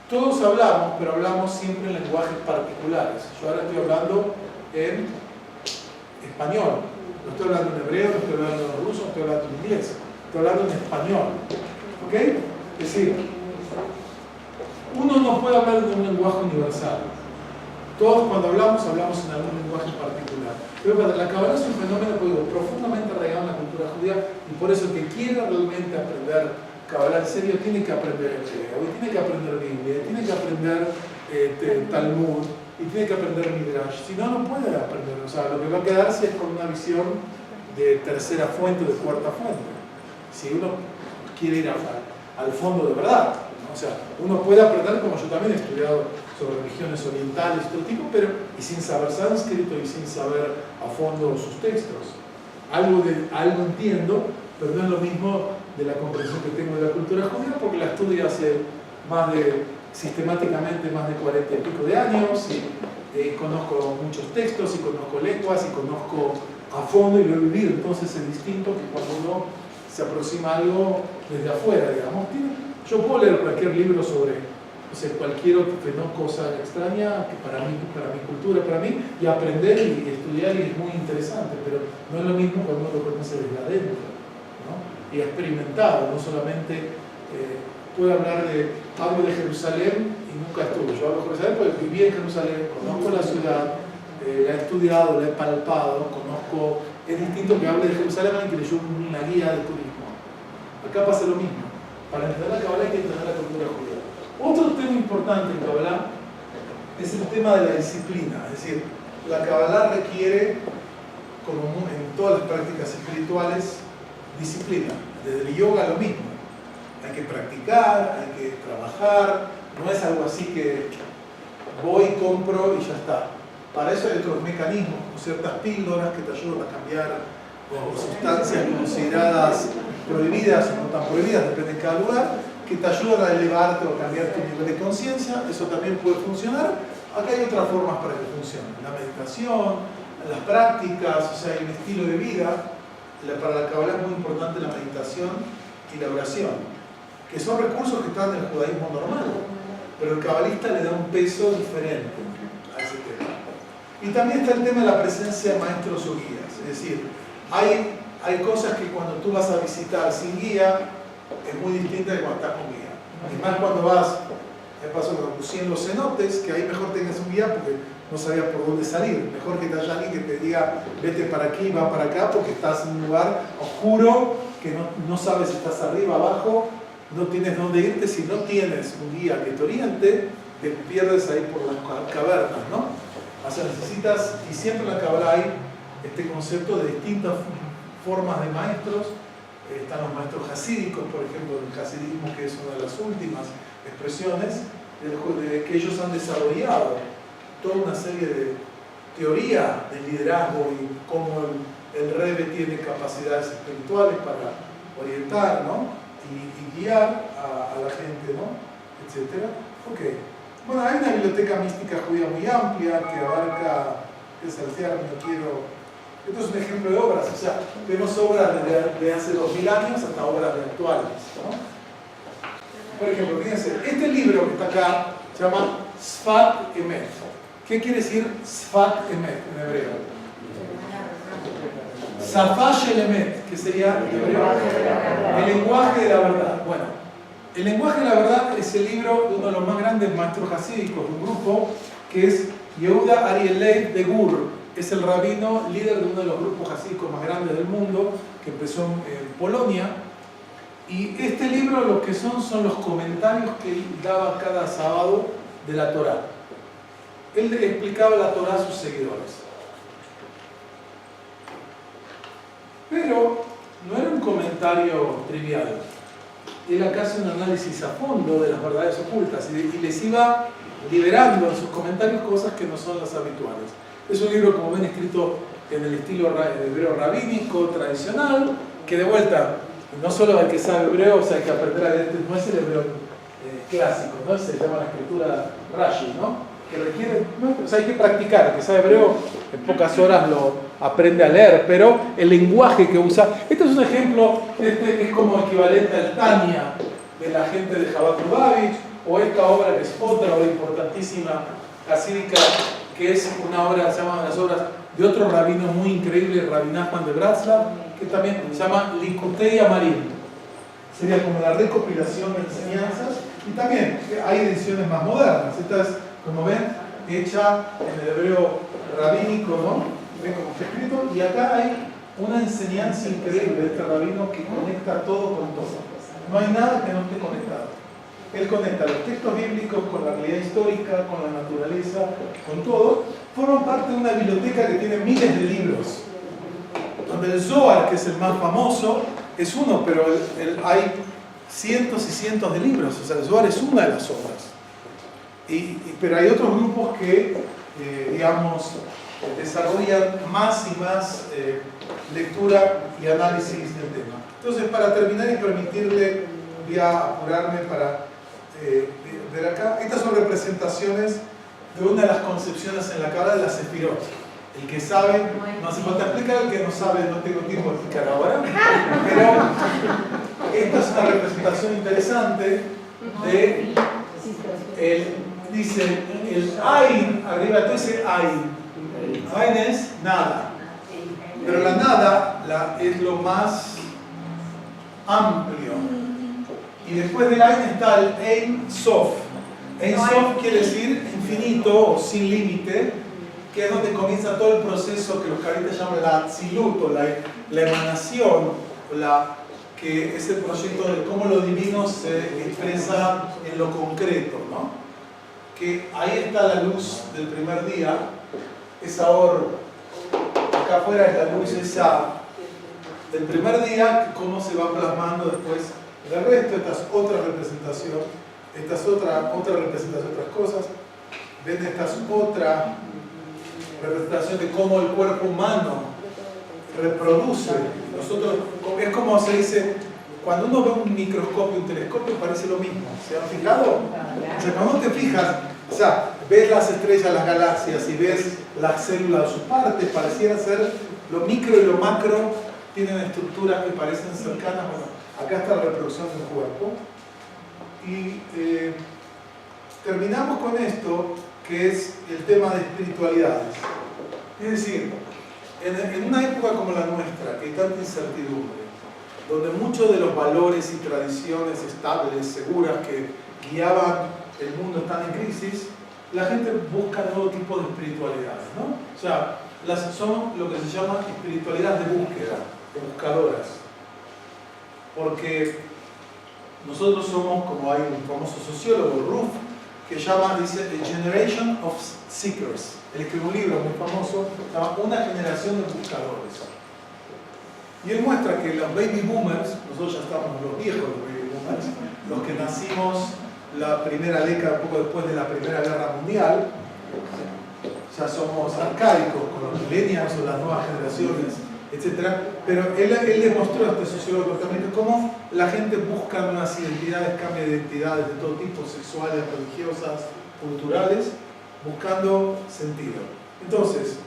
[SPEAKER 1] Todos hablamos, pero hablamos siempre en lenguajes particulares. Yo ahora estoy hablando en español. No estoy hablando en hebreo, no estoy hablando en ruso, no estoy hablando en inglés. Estoy hablando en español. ¿Ok? Es decir, uno no puede hablar de un lenguaje universal. Todos cuando hablamos en algún lenguaje particular. Pero la Kabbalah es un fenómeno profundamente arraigado en la cultura judía, y por eso el que quiera realmente aprender Kabbalah en serio tiene que aprender hebreo, y tiene que aprender Biblia, tiene que aprender Talmud, y tiene que aprender Midrash. Si no, no puede aprender. O sea, lo que va a quedarse es con una visión de tercera fuente o de cuarta fuente. Si uno quiere ir al fondo de verdad, ¿no? O sea, uno puede aprender, como yo también he estudiado sobre religiones orientales y todo tipo, pero y sin saber sánscrito y sin saber a fondo sus textos. Algo entiendo, pero no es lo mismo de la comprensión que tengo de la cultura judía, porque la estudio hace sistemáticamente más de 40 y pico de años, y conozco muchos textos, y conozco lenguas, y conozco a fondo y lo he vivido. Entonces es distinto que cuando uno se aproxima a algo desde afuera, digamos. Yo puedo leer cualquier libro sobre, no sé, cualquier cosa extraña que para mi cultura, para mí, y aprender y estudiar, y es muy interesante, pero no es lo mismo cuando uno lo conoce desde adentro, ¿no? Y experimentado, no solamente puedo hablar hablo de Jerusalén y nunca estuve. Yo hablo de Jerusalén porque viví en Jerusalén, conozco la ciudad, la he estudiado, la he palpado, conozco. Es distinto que hable de Jerusalén a que leyó una guía de turismo. Acá pasa lo mismo. Para entender la Kabbalah hay que entender la cultura judía. Otro tema importante en Kabbalah es el tema de la disciplina. Es decir, la Kabbalah requiere, como en todas las prácticas espirituales, disciplina. Desde el yoga lo mismo. Hay que practicar, hay que trabajar. No es algo así que voy, compro y ya está. Para eso hay otros mecanismos, ciertas píldoras que te ayudan a cambiar sustancias consideradas prohibidas o no tan prohibidas, depende de cada lugar, que te ayudan a elevarte o a cambiar tu nivel de conciencia, eso también puede funcionar. Acá hay otras formas para que funcione, la meditación, las prácticas, o sea, hay un estilo de vida. Para la Kabbalah es muy importante la meditación y la oración, que son recursos que están en el judaísmo normal, pero el cabalista le da un peso diferente a ese tema. Y también está el tema de la presencia de maestros o guías, es decir, hay cosas que cuando tú vas a visitar sin guía es muy distinta de cuando estás con guía. Y más cuando vas, me pasó cuando puse en los cenotes, que ahí mejor tengas un guía porque no sabías por dónde salir. Mejor que te haya alguien que te diga, vete para aquí, va para acá, porque estás en un lugar oscuro, que no sabes si estás arriba, abajo, no tienes dónde irte. Si no tienes un guía que te oriente, te pierdes ahí por las cavernas, ¿no? O sea, necesitas, y siempre en la Kabbalah hay este concepto de distintas formas de maestros. Están los maestros hasídicos, por ejemplo, el hasidismo, que es una de las últimas expresiones, de que ellos han desarrollado toda una serie de teoría del liderazgo y cómo el Rebbe tiene capacidades espirituales para orientar, ¿no? y guiar a la gente, ¿no? Etcétera. Ok. Bueno, hay una biblioteca mística judía muy amplia que abarca, que saltear, no quiero... Esto es un ejemplo de obras, o sea, vemos obras de hace 2000 años hasta obras de actuales, ¿no? Por ejemplo, fíjense, este libro que está acá se llama Sfat Emet. ¿Qué quiere decir Sfat Emet en hebreo? Safash el Emet, que sería en hebreo el lenguaje de la verdad. Bueno, el lenguaje de la verdad es el libro de uno de los más grandes maestros hasídicos de un grupo, que es Yehuda Ariel Leib de Gur. Es el rabino líder de uno de los grupos hasídicos más grandes del mundo, que empezó en Polonia. Y este libro lo que son los comentarios que él daba cada sábado de la Torá. Él le explicaba la Torá a sus seguidores. Pero no era un comentario trivial. Él acá hace un análisis a fondo de las verdades ocultas y les iba liberando en sus comentarios cosas que no son las habituales. Es un libro, como ven, escrito en el estilo hebreo rabínico, tradicional, que de vuelta, no solo el que sabe hebreo, o sea, hay que aprender a leer, no es el hebreo clásico, ¿no? Se llama la escritura Rashi, ¿no? Que requiere, ¿no? O sea, hay que practicar, el que sabe hebreo en pocas horas lo aprende a leer, pero el lenguaje que usa, este es un ejemplo, este es como equivalente al Tania de la gente de Chabad Lubavitch, o esta obra que es otra obra importantísima, hasídica, que es una obra, se llama las obras de otro rabino muy increíble, Rabbi Nachman de Bratslav, que también se llama Likutei Amarim. Sería como la recopilación de enseñanzas, y también hay ediciones más modernas. Esta es, como ven, hecha en el hebreo rabínico, ¿no? Ven cómo está escrito, y acá hay una enseñanza increíble de este rabino que conecta todo con todo. No hay nada que no esté conectado. Él conecta los textos bíblicos con la realidad histórica, con la naturaleza, con todo. Forman parte de una biblioteca que tiene miles de libros. Donde el Zohar, que es el más famoso, es uno, pero hay cientos y cientos de libros. O sea, el Zohar es una de las obras. Pero hay otros grupos que, digamos, desarrollan más y más lectura y análisis del tema. Entonces, para terminar y permitirle, voy a apurarme para ver acá. Estas son representaciones de una de las concepciones en la Kabbalah de las Sefirot. El que sabe, no hace falta explicar, el que no sabe, no tengo tiempo de explicar ahora. Pero esta es una representación interesante de dice el Ain, arriba todo ese Ain. Ain es nada. Pero la nada es lo más amplio. Y después del Ain está el Ein Sof. Ein Sof quiere decir infinito o sin límite, que es donde comienza todo el proceso que los cabalistas llaman la Atzilut, o la emanación, que es el proyecto de cómo lo divino se expresa en lo concreto, ¿no? Que ahí está la luz del primer día, esa orbe. Acá afuera es la luz esa del primer día, cómo se va plasmando después el resto. Esta es otra representación, esta es otra representación de otras cosas. Ven, esta es otra representación de cómo el cuerpo humano reproduce. Nosotros, es como se dice, cuando uno ve un microscopio, un telescopio, parece lo mismo. ¿Se han fijado? O sea, cuando te fijas, o sea, ves las estrellas, las galaxias y ves las células, sus partes, pareciera ser lo micro y lo macro, tienen estructuras que parecen cercanas. Bueno, acá está la reproducción del cuerpo. Y terminamos con esto, que es el tema de espiritualidades. Es decir, en una época como la nuestra, que hay tanta incertidumbre, donde muchos de los valores y tradiciones estables, seguras, que guiaban el mundo están en crisis, la gente busca nuevo tipo de espiritualidades, ¿no? O sea, son lo que se llama espiritualidad de búsqueda, de buscadoras. Porque nosotros somos, como hay un famoso sociólogo, Ruff, que dice The Generation of Seekers. Él escribió un libro muy famoso, se llama Una generación de buscadores. Y él muestra que los baby boomers, nosotros ya estamos los viejos los baby boomers, los que nacimos la primera década, poco después de la Primera Guerra Mundial, ya somos arcaicos con los millennials o las nuevas generaciones, etc. Pero él demostró a este sociólogo norteamericano cómo la gente busca nuevas identidades, cambia de identidades de todo tipo, sexuales, religiosas, culturales, buscando sentido. Entonces,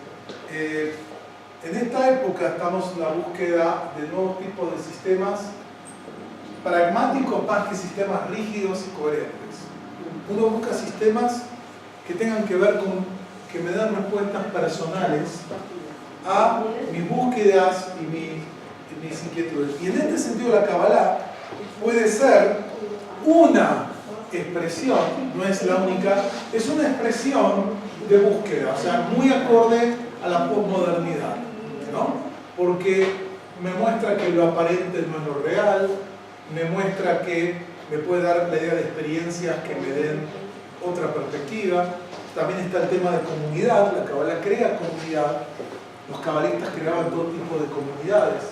[SPEAKER 1] en esta época estamos en la búsqueda de nuevos tipos de sistemas pragmáticos más que sistemas rígidos y coherentes. Uno busca sistemas que tengan que ver con que me dan respuestas personales a mis búsquedas y mis inquietudes. Y en este sentido la Kabbalah puede ser una expresión, no es la única, es una expresión de búsqueda, o sea, muy acorde a la posmodernidad, ¿no? Porque me muestra que lo aparente no es lo real, me muestra que me puede dar la idea de experiencias que me den otra perspectiva. También está el tema de comunidad, la Kabbalah crea comunidad. Los cabalistas creaban todo tipo de comunidades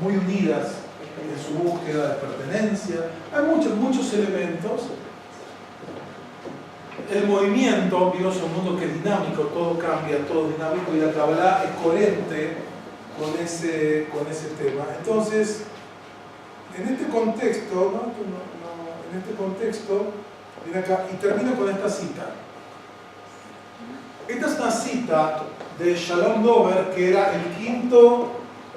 [SPEAKER 1] muy unidas en su búsqueda de pertenencia. Hay muchos elementos. El movimiento, vivimos en un mundo que es dinámico, todo cambia, todo es dinámico, y la Kabbalah es coherente con ese tema. Entonces, en este contexto, en este contexto, viene acá, y termino con esta cita. Esta es una cita de Shalom Dover, que era el quinto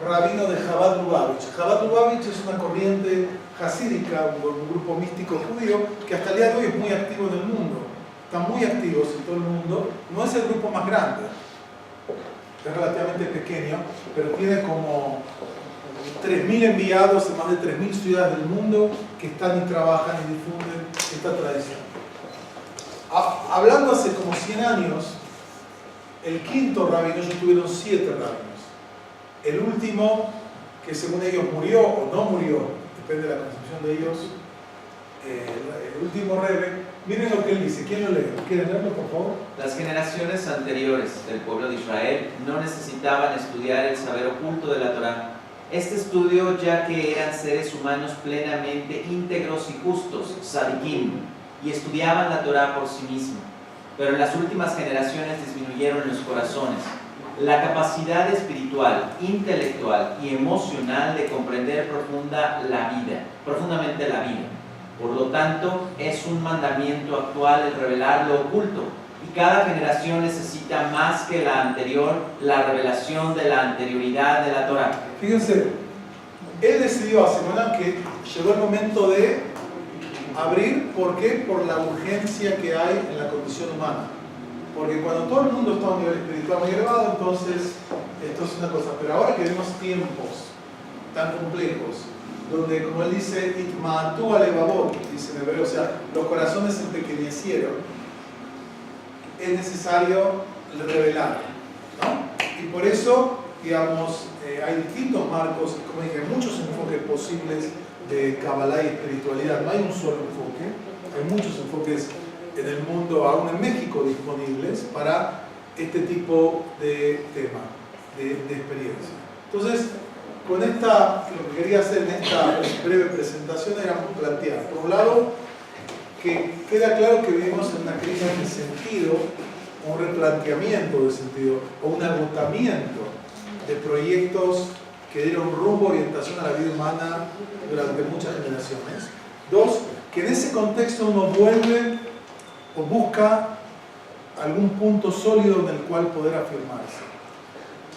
[SPEAKER 1] rabino de Chabad Lubavitch. Chabad Lubavitch es una corriente hasídica, un grupo místico judío, que hasta el día de hoy es muy activo en el mundo. Están muy activos en todo el mundo. No es el grupo más grande, es relativamente pequeño, pero tiene como 3.000 enviados en más de 3.000 ciudades del mundo que están y trabajan y difunden esta tradición. Hablando hace como 100 años, el quinto rabino, ellos tuvieron 7 rabinos. El último, que según ellos murió o no murió, depende de la concepción de ellos, el último rebe, miren lo que él dice. ¿Quién lo lee? ¿Quieren leerlo, por favor?
[SPEAKER 2] Las generaciones anteriores del pueblo de Israel no necesitaban estudiar el saber oculto de la Torá. Este estudio, ya que eran seres humanos plenamente íntegros y justos, sadikim, y estudiaban la Torá por sí misma. Pero en las últimas generaciones disminuyeron los corazones. La capacidad espiritual, intelectual y emocional de comprender profundamente la vida. Por lo tanto, es un mandamiento actual el revelar lo oculto, y cada generación necesita más que la anterior la revelación de la anterioridad de la Torá.
[SPEAKER 1] Fíjense, él decidió hace semana que llegó el momento de abrir. ¿Por qué? Por la urgencia que hay en la condición humana. Porque cuando todo el mundo está a un nivel espiritual muy elevado, entonces esto es una cosa. Pero ahora que vemos tiempos tan complejos, donde, como él dice, itma'atu alevavot, dice en hebreo, o sea, los corazones se empequeñecieron, es necesario revelar, ¿no? Y por eso, digamos, hay distintos marcos, como dije, hay muchos enfoques posibles de Kabbalah y espiritualidad. No hay un solo enfoque, hay muchos enfoques en el mundo, aún en México, disponibles para este tipo de tema, de experiencia. Entonces, con lo que quería hacer en esta breve presentación era plantear, por un lado, que queda claro que vivimos en una crisis de sentido, un replanteamiento de sentido, o un agotamiento de proyectos que dieron rumbo, orientación a la vida humana durante muchas generaciones. Dos, que en ese contexto uno vuelve o busca algún punto sólido en el cual poder afirmarse.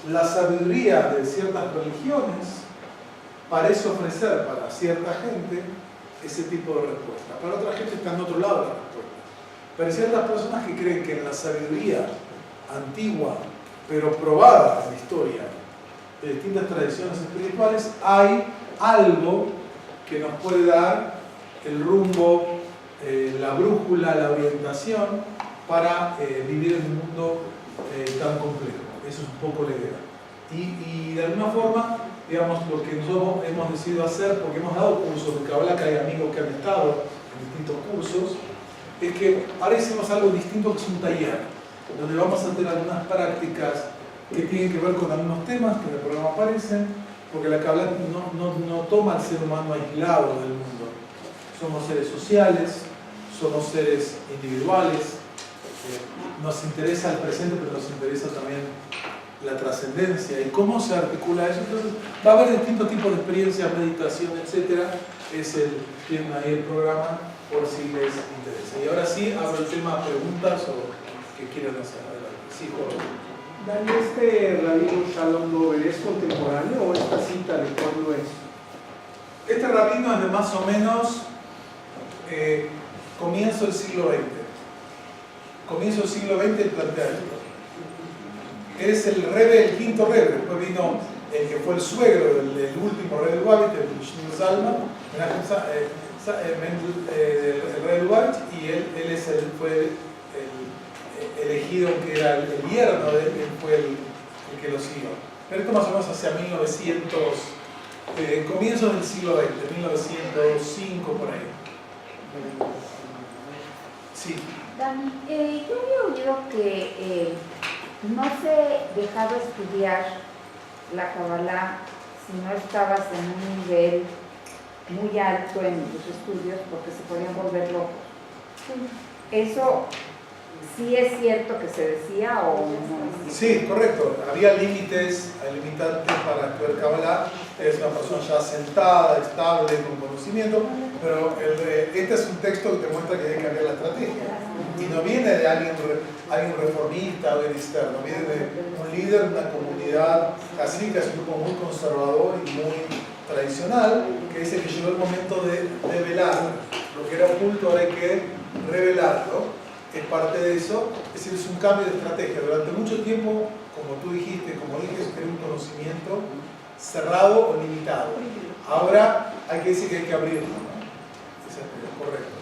[SPEAKER 1] La sabiduría de ciertas religiones parece ofrecer para cierta gente ese tipo de respuesta. Para otra gente está en otro lado de la respuesta. Pero hay ciertas personas que creen que en la sabiduría antigua, pero probada en la historia, de distintas tradiciones espirituales, hay algo que nos puede dar el rumbo, la brújula, la orientación para vivir en un mundo tan complejo. Eso es un poco la idea. Y de alguna forma, digamos, lo que nosotros hemos decidido hacer, porque hemos dado cursos de Kabbalah, que hay amigos que han estado en distintos cursos, es que ahora hicimos algo distinto, que es un taller, donde vamos a tener algunas prácticas que tienen que ver con algunos temas que en el programa aparecen, porque la Kabbalah no toma al ser humano aislado del mundo. Somos seres sociales, somos seres individuales, nos interesa el presente, pero nos interesa también la trascendencia y cómo se articula eso. Entonces, va a haber distintos tipos de experiencias, meditación, etc. Tienen ahí el programa por si les interesa. Y ahora sí, abro el tema preguntas o que quieran hacer. Adelante. Sí, Jorge.
[SPEAKER 6] Dani, ¿este rabino Shalom Dover es contemporáneo o esta cita de cuándo es?
[SPEAKER 1] Este rabino es de más o menos comienzo del siglo XX. Comienzo del siglo XX el plantea esto. Es el Rebbe, el quinto Rebbe. Después vino el que fue el suegro del último Rebbe Lubavitch, el Shneur Zalman, el Rebbe Lubavitch, y él fue el elegido, que era el yerno de él, fue el que lo siguió. Pero esto más o menos hacia 1900, comienzos del siglo XX, 1905 por ahí. Sí.
[SPEAKER 5] Dani, yo había oído que no se dejaba estudiar la Kabbalah si no estabas en un nivel muy alto en tus estudios porque se podían volver locos. ¿Eso sí es cierto que se decía o no?
[SPEAKER 1] Sí, correcto. Había límites, hay limitantes para estudiar Kabbalah. Es una persona ya sentada, estable, con conocimiento, pero este es un texto que te muestra que hay que cambiar la estrategia. Y no viene de alguien reformista o externo, viene de un líder de una comunidad así, que es un grupo muy conservador y muy tradicional, que dice que llegó el momento de revelar lo que era oculto, ahora hay que revelarlo. Es parte de eso, es decir, es un cambio de estrategia. Durante mucho tiempo, como tú dijiste, como dije, es un conocimiento cerrado o limitado. Ahora hay que decir que hay que abrirlo, ¿no? Eso es correcto.